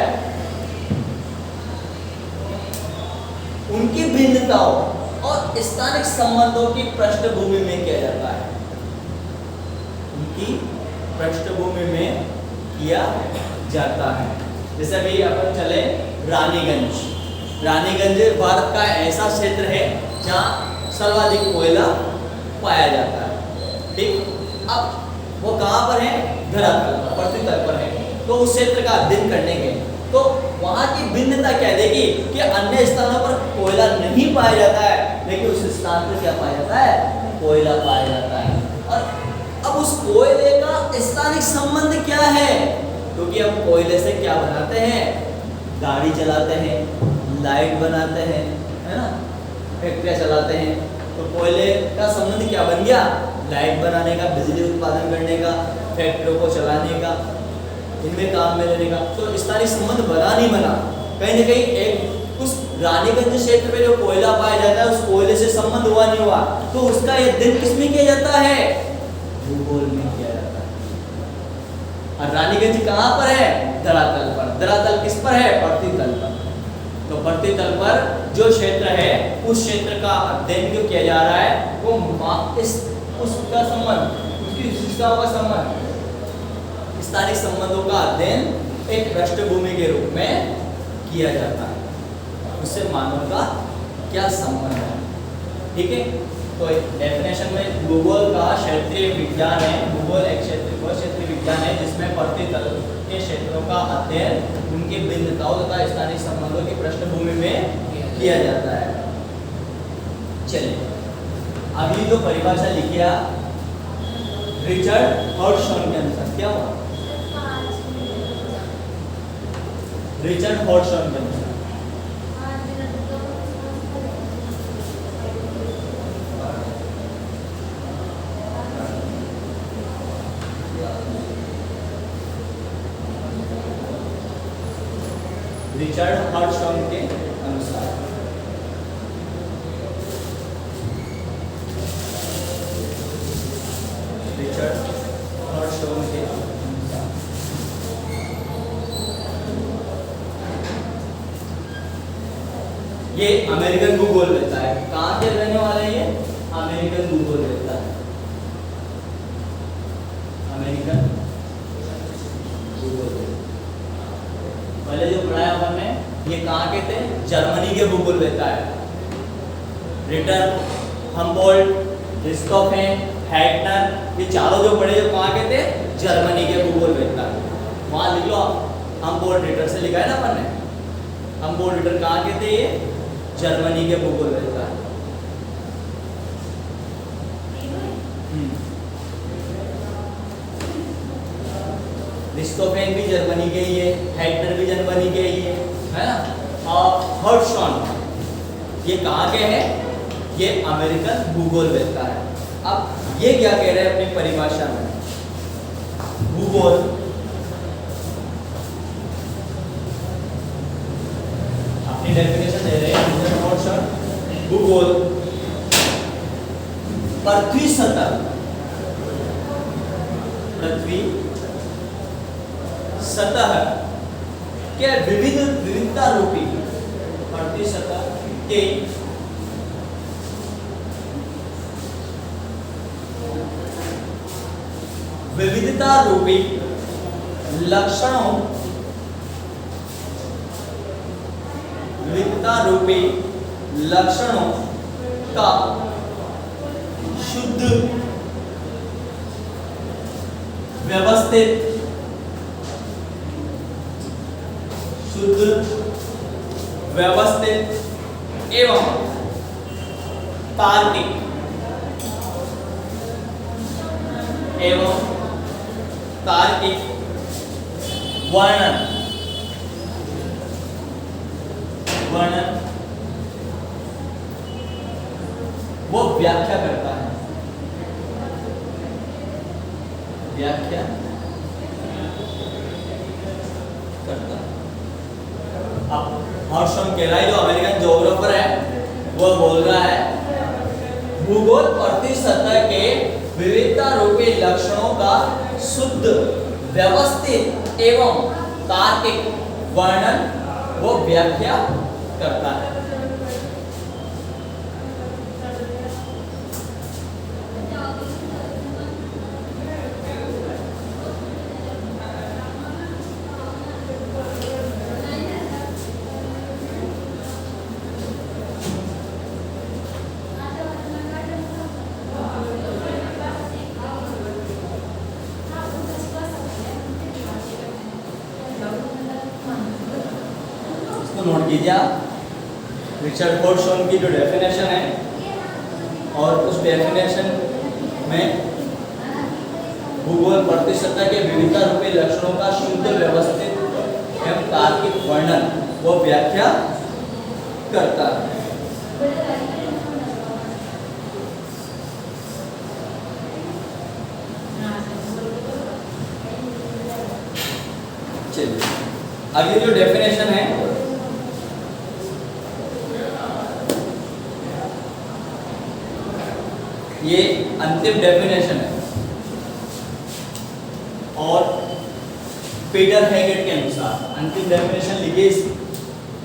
उनकी भिन्नताओं और स्थानिक संबंधों की पृष्ठभूमि में किया जाता है, उनकी पृष्ठभूमि में किया जाता है। जैसे अभी अपन चले रानीगंज। रानीगंज भारत का ऐसा क्षेत्र है जहाँ सर्वाधिक कोयला पाया जाता है। ठीक, अब वो कहाँ पर है? धरातल पर, पृथ्वी तल पर है। तो उस क्षेत्र का अध्ययन करने के तो वहाँ की भिन्नता क्या देगी कि अन्य स्थानों पर कोयला नहीं पाया जाता है, लेकिन उस स्थान पर क्या पाया जाता है? कोयला पाया जाता है। और अब उस कोयले का स्थानिक संबंध क्या है? क्योंकि हम कोयले से क्या बनाते हैं? गाड़ी चलाते हैं, लाइट बनाते हैं, है ना, फैक्ट्रियाँ चलाते हैं। तो कोयले का संबंध क्या बन गया? लाइट बनाने का, बिजली उत्पादन करने का, फैक्ट्रियों को चलाने का, इनमें काम में लेने का। तो स्थानिक संबंध बना नहीं बना, कहीं ना कहीं एक उस रानीगंज क्षेत्र में जो कोयला पाया जाता है उस कोयले से संबंध हुआ नहीं हुआ, तो उसका यह दिन किसमें किया जाता है? भूगोल में किया जाता है। और रानीगंज कहाँ पर है? धरातल पर। धरातल किस पर है? पृथ्वी तल पर। तो पृथ्वी तल पर जो क्षेत्र है उस क्षेत्र का अध्ययन जो किया जा रहा है वो उसका संबंध, उसकी विशेषताओं का संबंध, स्थानिक संबंधों का अध्ययन एक पृष्ठभूमि के रूप में किया जाता है। उससे मानव का क्या संबंध है? ठीक है, तो डेफिनेशन में भूगोल का क्षेत्रीय विज्ञान है। भूगोल एक क्षेत्रीय विज्ञान है जिसमें पृथ्वी तल के क्षेत्रों का अध्ययन, उनकी भिन्नताओं तथा स्थानिक संबंधों की पृष्ठभूमि में किया जाता है। चलिए, अभी जो परिभाषा लिखी है रिचर्ड हॉटसन के अनुसार क्या हुआ? रिचर्ड हॉटसन के अनुसार रिचर्ड हॉटसन के अनुसार रिचर्ड हॉटसन के अनुसार ये अमेरिकन भूगोल रहता है। कहाँ के रहने वाले हैं? ये अमेरिकन भूगोल रहता है। अमेरिकन भूगोल पहले जो पढ़ाया हमने ये कहाँ के थे? जर्मनी के भूगोल रहता है। रिटर, हम्बोल्ट, रिस्टोफेन, हैटनर, ये चारों जो पढ़े जो कहाँ के थे? जर्मनी के भूगोल रहता है। वहाँ लिख लो, हम्बोल्ट रिटर से लिखा है ना अपन ने। हम्बोल्ट रिटर कहाँ के थे? ये जर्मनी के भूगोल रहता है। रिस्टोफेन भी जर्मनी के ही है, हैटनर भी जर्मनी के ही है ना। और हॉटसन ये कहाँ के हैं? ये अमेरिकन भूगोल रहता है। अब ये क्या कह रहे हैं अपनी परिभाषा में? भूगोल अपनी डेफिनेशन दे रहे हैं भूगोल पृथ्वी सतह, पृथ्वी सतह के विविधता रूपी, पृथ्वी सतह के विविधता रूपी लक्षणों, विविधता रूपी लक्षणों का शुद्ध, व्यवस्थित, एवं तार्किक वर्णन वो व्याख्या करता है। व्याख्या करता है। अब हॉटसन कह रहा है, जो अमेरिकन ज्योग्राफर है वो बोल रहा है भूगोल पृथ्वी सतह के विविधता रूपी लक्षणों का शुद्ध, व्यवस्थित एवं तार्किक वर्णन वो व्याख्या करता है। नोट कीजिए आप, रिचर्ड फोर्डशॉन की जो डेफिनेशन है और उस डेफिनेशन में भूगोल प्रतिशतता के विविधता रूपी लक्षणों का शुद्ध व्यवस्थित एवं तार्किक वर्णन वो व्याख्या करता है। चलिए अगली जो डेफिनेशन है ये अंतिम डेफिनेशन है और पीटर हेगेट के अनुसार अंतिम डेफिनेशन लिखिए इस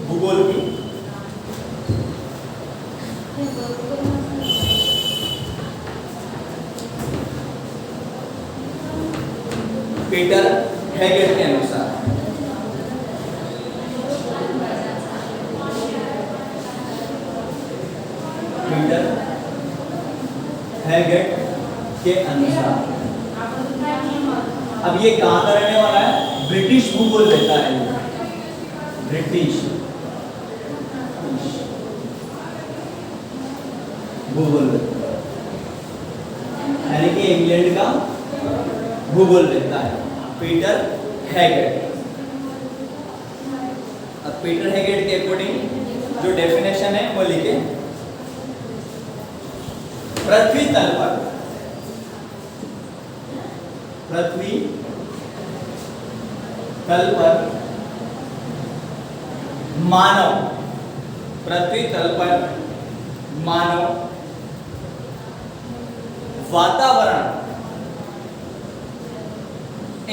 भूगोल की। पीटर हेगेट के अनुसार पीटर हेगेट के अनुसार अब ये कहां का रहने वाला है? ब्रिटिश भूगोल लेता है, ब्रिटिश भूगोल यानी कि इंग्लैंड का भूगोल लेता है पीटर हेगेट। अब पीटर हेगेट के अकॉर्डिंग जो डेफिनेशन है वो लिखे, पृथ्वी तल पर मानव पृथ्वी तल पर मानव वातावरण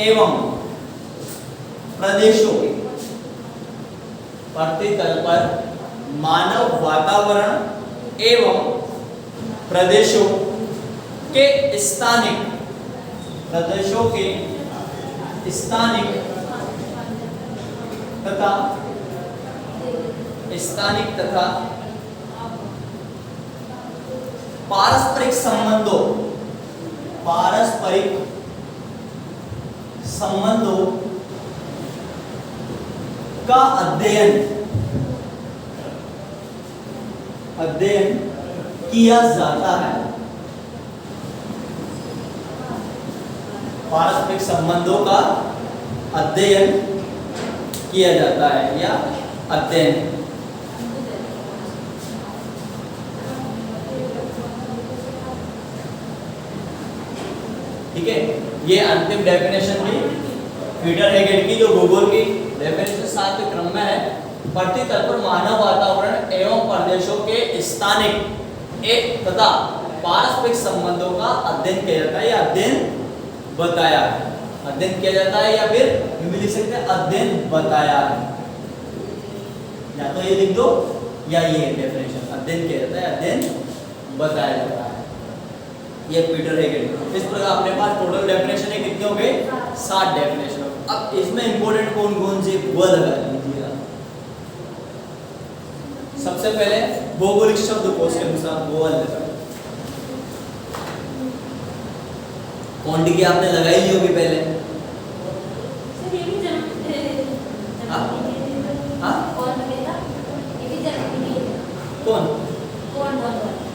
एवं प्रदेशों के पृथ्वी तल पर मानव वातावरण एवं प्रदेशों के स्थानिक तथा पारस्परिक संबंधों का अध्ययन किया जाता है। पारस्परिक संबंधों का अध्ययन किया जाता है या अध्ययन। ठीक है, ये अंतिम डेफिनेशन थी पीटर हेगेट की जो भूगोल की डेफिनेशन 7 के क्रम में है। पृथ्वी तल पर मानव वातावरण एवं प्रदेशों के स्थानिक एक तथा पारस्परिक संबंधों का अध्ययन किया जाता है या अध्ययन बताया है। अध्ययन किया जाता है या फिर भी लिख सकते हैं अध्ययन बताया है, या तो ये लिख दो या ये डेफिनेशन, अध्ययन किया जाता है अध्ययन बताया जाता है। ये पीटर हेगेट। इस प्रकार अपने पास टोटल डेफिनेशन है कितने हो गए? 7 डेफिनेशन। अब इसमें इंपॉर्टेंट कौन कौन से वो लगा लीजिएगा। सबसे पहले भौगोलिक शब्दकोश के अनुसार वो लगा, क्वांटिटी आपने लगाई ली होगी पहले। कौन?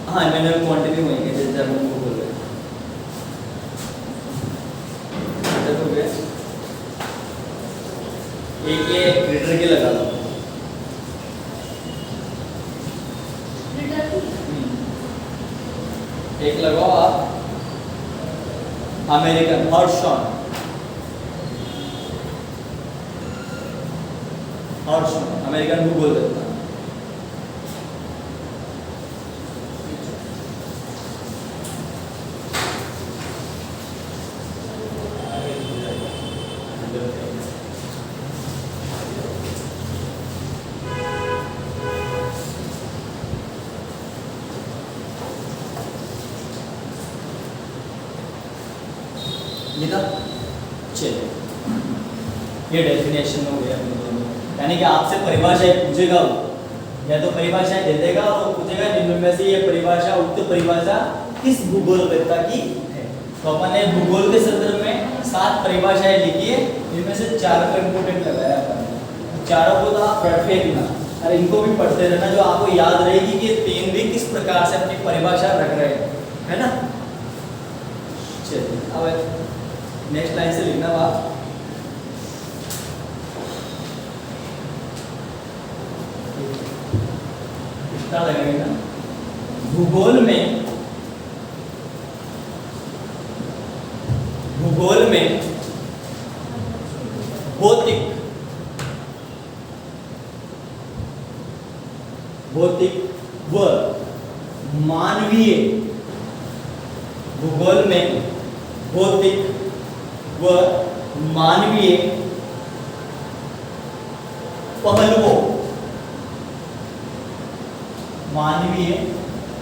हाँ, मैंने क्वांटिटी वही की जैसे जर्मन को बोल रहे एक ये लीटर के लगा दो। एक लगाओ आप अमेरिकन हॉर्सशॉन, अमेरिकन भूगोल देता है। लिखा? चलिए, ये डेफिनेशन हो गया अपने दोनों। यानी कि आपसे परिभाषा पूछेगा वो, या तो परिभाषाएं दे देगा और पूछेगा निम्न में से ये परिभाषा, उक्त परिभाषा किस भूगोलवेत्ता की है। तो अपन ने भूगोल के संदर्भ में 7 परिभाषाएं लिखी है, इनमें से 4 को इंपोर्टेंट लगाया अपन। चारों को तो आप पढ़ फेंकना, और इनको भी पढ़ते रहना, जो आपको याद रहेगी कि 3 भी किस प्रकार से अपनी परिभाषा रख रहे हैं, है ना। चलिए अब नेक्स्ट लाइन से लिखना बात। इतना लगेगा ना। भूगोल में भौतिक व मानवीय, भूगोल में भौतिक व मानवीय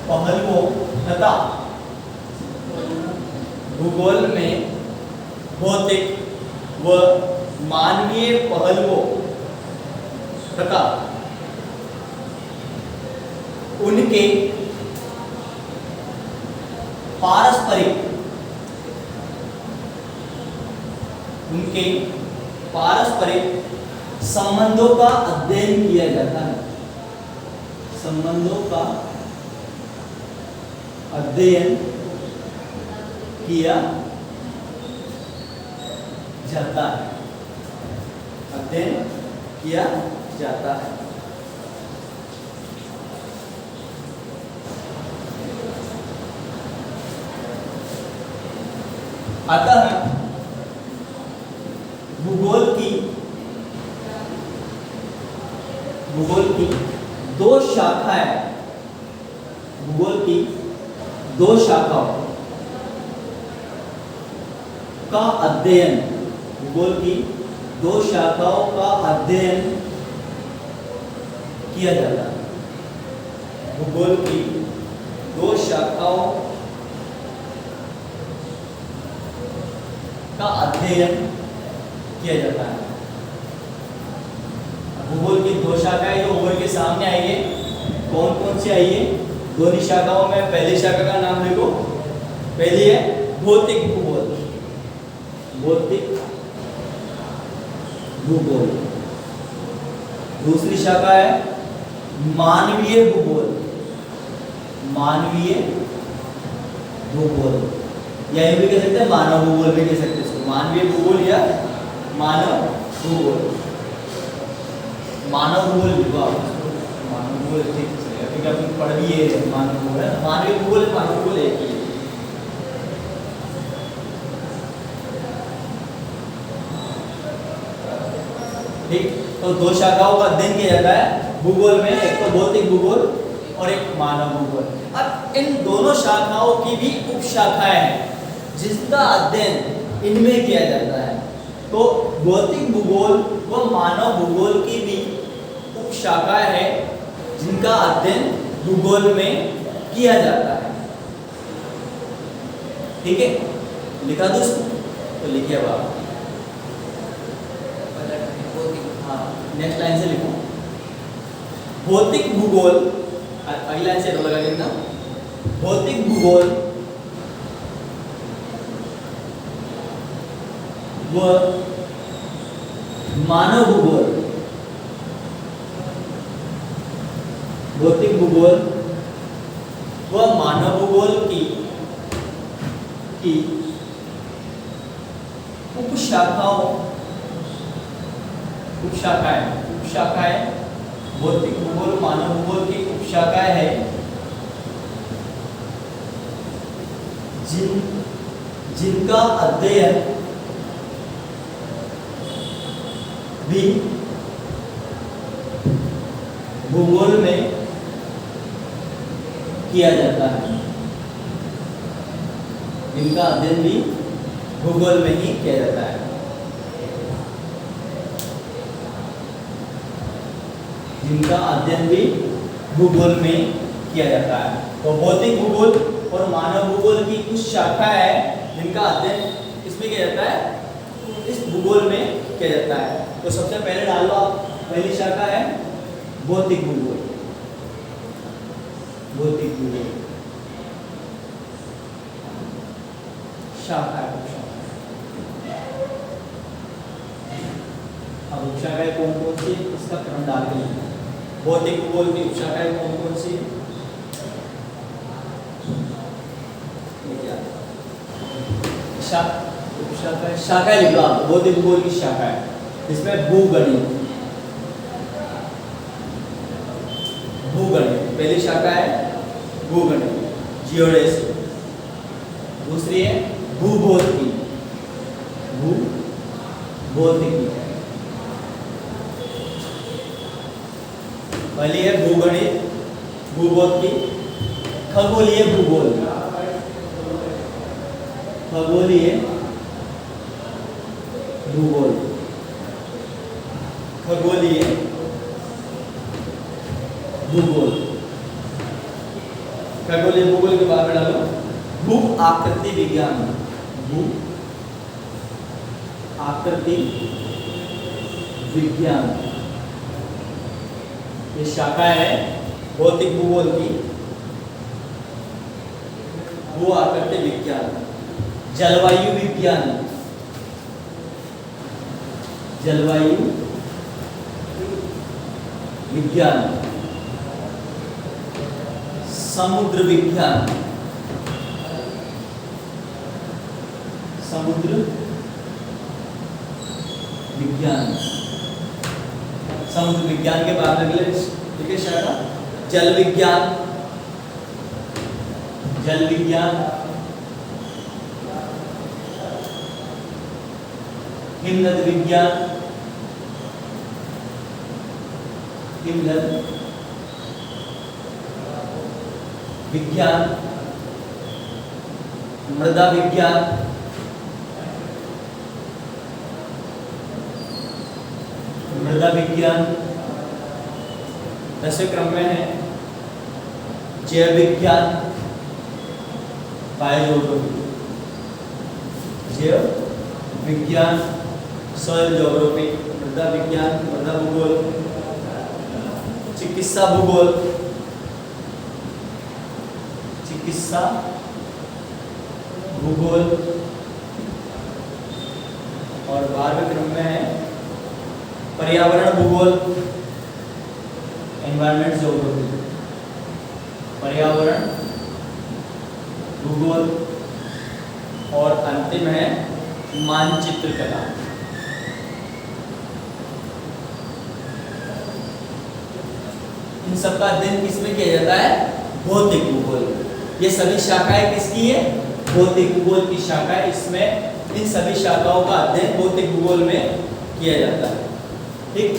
पहलुओं तथा भूगोल में भौतिक व मानवीय पहलुओं तथा उनके पारस्परिक संबंधों का अध्ययन किया जाता है। संबंधों का अध्ययन किया जाता है। अध्ययन किया जाता है। अतः भूगोल की 2 शाखाएं, भूगोल की 2 शाखाओं का अध्ययन, भूगोल की 2 शाखाओं का अध्ययन किया जाता है। भूगोल की 2 शाखाओं का अध्ययन किया जाता है। भूगोल की 2 शाखाएं जो ऊपर के सामने आई है, कौन कौन सी आई है? दोनों शाखाओं में पहली शाखा का नाम लिखो। पहली है भौतिक भूगोल, भौतिक भूगोल। दूसरी शाखा है मानवीय भूगोल, मानवीय भूगोल, या ये भी कह सकते हैं मानव भूगोल भी कह सकते हैं इसको, मानवीय भूगोल या मानव भूगोल। मानव भूगोल लिखो आप, मानव भूगोल ठीक है, क्योंकि अपन पढ़ भी है मानव भूगोल है। मानवीय भूगोल, मानव भूगोल एक ही है। ठीक, तो 2 शाखाओं का अध्ययन किया जाता है भूगोल में, एक तो भौतिक भूगोल और एक मानव भूगोल। अब इन दोनों शाखाओं की भी उप शाखाएं हैं जिसका अध्ययन इनमें किया जाता है। तो भौतिक भूगोल व मानव भूगोल की भी उप शाखाएं हैं जिनका अध्ययन भूगोल में किया जाता है। ठीक है, लिखा दो इसको, तो लिखिए अब आप। हाँ, नेक्स्ट लाइन से लिखो। भौतिक भूगोल, अगली लाइन से लगा लिखना। भौतिक भूगोल व मानव भूगोल, भौतिक भूगोल व मानव भूगोल की उपशाखाएं भौतिक भूगोल मानव भूगोल की उपशाखाएं है जिनका अध्ययन भी भूगोल में किया जाता है। इनका अध्ययन भी भूगोल में ही किया जाता है। जिनका अध्ययन भी भूगोल में किया जाता है। तो भौतिक भूगोल और मानव भूगोल की कुछ शाखा है जिनका अध्ययन इसमें किसमें किया जाता है, इस भूगोल में किया जाता है। तो सबसे पहले डाल लो आप, पहली शाखा है भौतिक भूगोल। भौतिक भूगोल शाखा है। अब उपशाखाएं कौन कौन सी, इसका क्रम डाल के लिखना। भौतिक भूगोल की उपशाखाएं कौन कौन सी, शाखाएं लिख लो आप। भौतिक भूगोल की शाखा है जिसमें भूगणित, भूगणित पहली शाखा है भूगणित, जियोडेसी। दूसरी है भूभौतिकी, भूभौतिकी। पहली है भूगणित, भूभौतिकी। खगोलीय भूगोल, खगोलीय भूगोल, खगोलीय भूगोल। खगोलीय भूगोल के बाद में डालो भू आकृति विज्ञान, भू आकृति विज्ञान। ये शाखा है भौतिक भूगोल की, भू आकृति विज्ञान। जलवायु विज्ञान, जलवायु विज्ञान। समुद्र विज्ञान, समुद्र विज्ञान। समुद्र विज्ञान के बाद अगले शाखा जल विज्ञान, जल विज्ञान। हिमनद विज्ञान, हिमनद विज्ञान। मृदा विज्ञान, मृदा विज्ञान। 10वें क्रम में है जैव विज्ञान, बायोजियोग्राफी, जैव विज्ञान। सॉइल ज्योग्राफी, मृदा विज्ञान, मृदा भूगोल। चिकित्सा भूगोल, चिकित्सा भूगोल। और 12वें क्रम में है पर्यावरण भूगोल, एनवायरमेंट ज्योग्राफी, पर्यावरण भूगोल। और अंतिम है मानचित्र कला। इन सबका अध्ययन किसमें किया जाता है, भौतिक भूगोल। ये सभी शाखाएं किसकी है, भौतिक भूगोल की शाखा है। इसमें इन सभी शाखाओं का अध्ययन भौतिक भूगोल में किया जाता है। ठीक,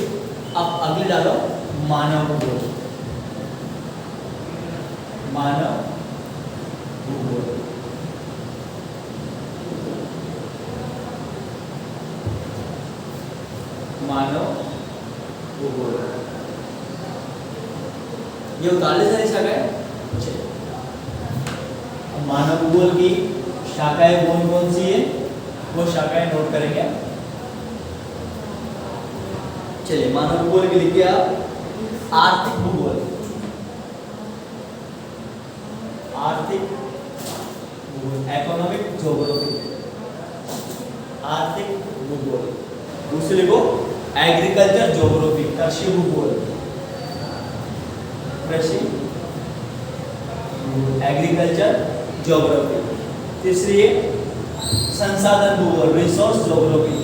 अब अगले डालो मानव भूगोल, मानव भूगोल। मानव भूगोल ये 39 शाखाएं। मानव भूगोल की शाखाएं कौन कौन सी है, वो शाखाएं नोट करेंगे। चलिए, मानव भूगोल के लिखिए आप आर्थिक भूगोल, आर्थिक भूगोल, इकोनॉमिक ज्योग्राफी, आर्थिक भूगोल। दूसरे लिखो एग्रीकल्चर ज्योग्राफी, कृषि भूगोल, कृषि एग्रीकल्चर ज्योग्राफी। तीसरी है संसाधन भूगोल, रिसोर्स ज्योग्राफी,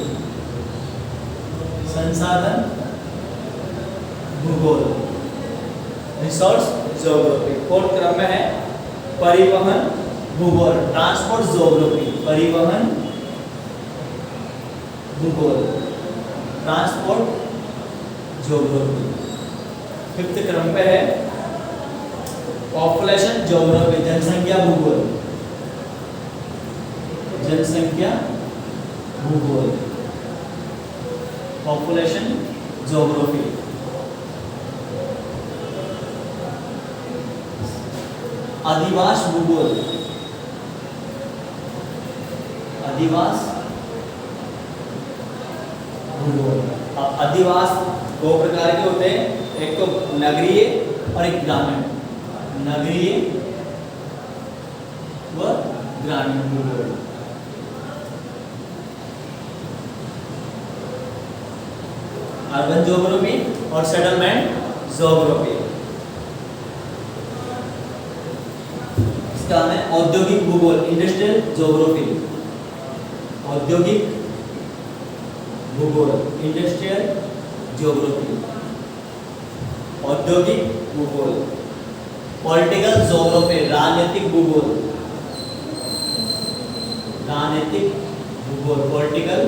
संसाधन भूगोल, रिसोर्स ज्योग्राफी। फोर्थ क्रम में है परिवहन भूगोल, ट्रांसपोर्ट ज्योग्राफी, परिवहन भूगोल, ट्रांसपोर्ट ज्योग्राफी। फिफ्थ क्रम पे है पॉपुलेशन ज्योग्राफी, जनसंख्या भूगोल, जनसंख्या भूगोल, पॉपुलेशन ज्योग्राफी। अधिवास भूगोल, अधिवास भूगोल। अब अधिवास दो प्रकार के होते हैं, एक तो नगरीय और एक ग्रामीण। नगरीय व ग्रामीण भूगोल। अर्बन ज्योग्राफी और सेटलमेंट ज्योग्राफी। इसका है औद्योगिक भूगोल, इंडस्ट्रियल ज्योग्राफी। औद्योगिक भूगोल, इंडस्ट्रियल ज्योग्राफी। औद्योगिक भूगोल। पॉलिटिकल ज्योग्राफी, राजनीतिक भूगोल। राजनीतिक भूगोल, पॉलिटिकल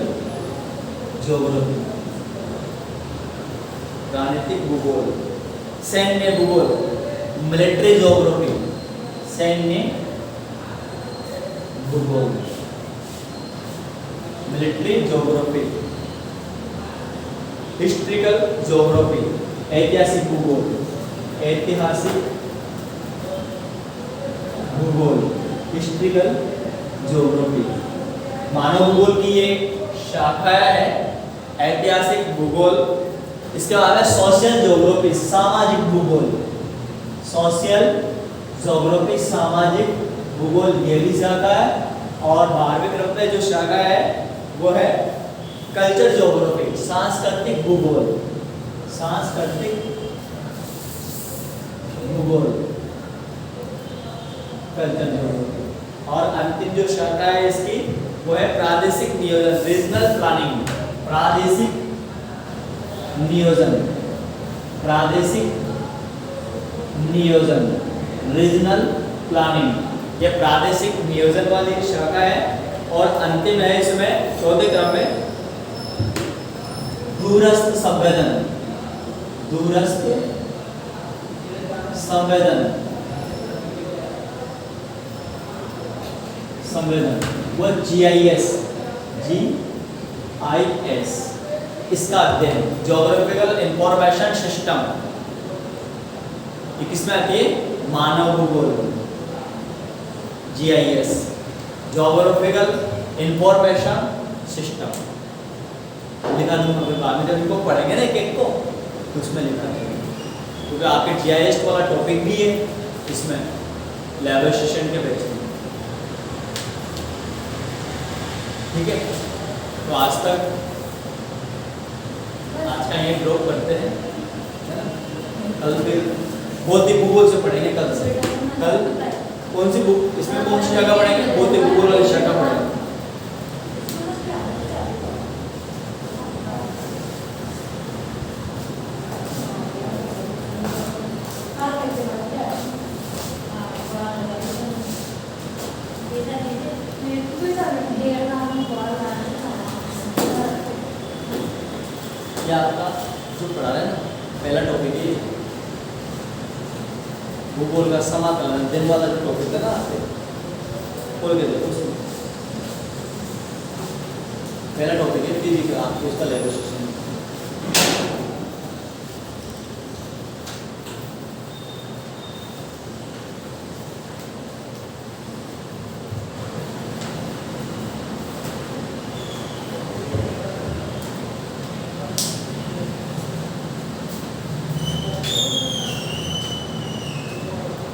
ज्योग्राफी, राजनीतिक भूगोल। सैन्य भूगोल, मिलिट्री ज्योग्राफी। सैन्य भूगोल, मिलिट्री ज्योग्राफी। हिस्ट्रिकल ज्योग्राफी, ऐतिहासिक भूगोल। ऐतिहासिक भूगोल, हिस्ट्रिकल ज्योग्राफी। मानव भूगोल की ये शाखा है, ऐतिहासिक भूगोल। इसके बाद है सोशल ज्योग्राफी, सामाजिक भूगोल। सोशल ज्योग्राफी, सामाजिक भूगोल, ये भी शाखा है। और 12वीं क्रम पे जो शाखा है वो है कल्चर ज्योग्राफी, सांस्कृतिक भूगोल। सांस्कृतिक भूगोल, कल्चर ज्योग्राफी। और अंतिम जो शाखा है इसकी वो है प्रादेशिक नियोजन, रीजनल प्लानिंग। प्रादेशिक नियोजन, प्रादेशिक नियोजन, रीजनल प्लानिंग। ये प्रादेशिक नियोजन वाली शाखा है। और अंतिम है इसमें चौथे क्रम में दूरस्थ संवेदन। दूरस्थ संवेदन, संवेदन वो GIS, GIS इसका अध्ययन, ज्योग्राफिकल इंफॉर्मेशन सिस्टम। ये किसमें आती है? मानव भूगोल, GIS, ज्योग्राफिकल इंफॉर्मेशन सिस्टम। लिखा दूंगा फिर बाद में जब इनको पढ़ेंगे ना एक एक को, उसमें लिखा दूंगा, क्योंकि आपके GIS वाला टॉपिक भी है इसमें लेवल सेशन के बेस में। ठीक है, तो आज का ये ब्लॉग पढ़ते हैं, है ना? कल फिर भौतिक भूगोल से पढ़ेंगे। कल से कल कौन सी बुक, इसमें कौन सी शाखा पढ़ेंगे? भौतिक भूगोल वाली शाखा पढ़ेंगे। ये आपका जो पढ़ा रहे हैं ना, पहला टॉपिक है भूगोल का समाकलन, दिन वाला जो टॉपिक है ना, आपके खोल के देखो उसमें पहला टॉपिक है फिजिक्स, आपको उसका लेवल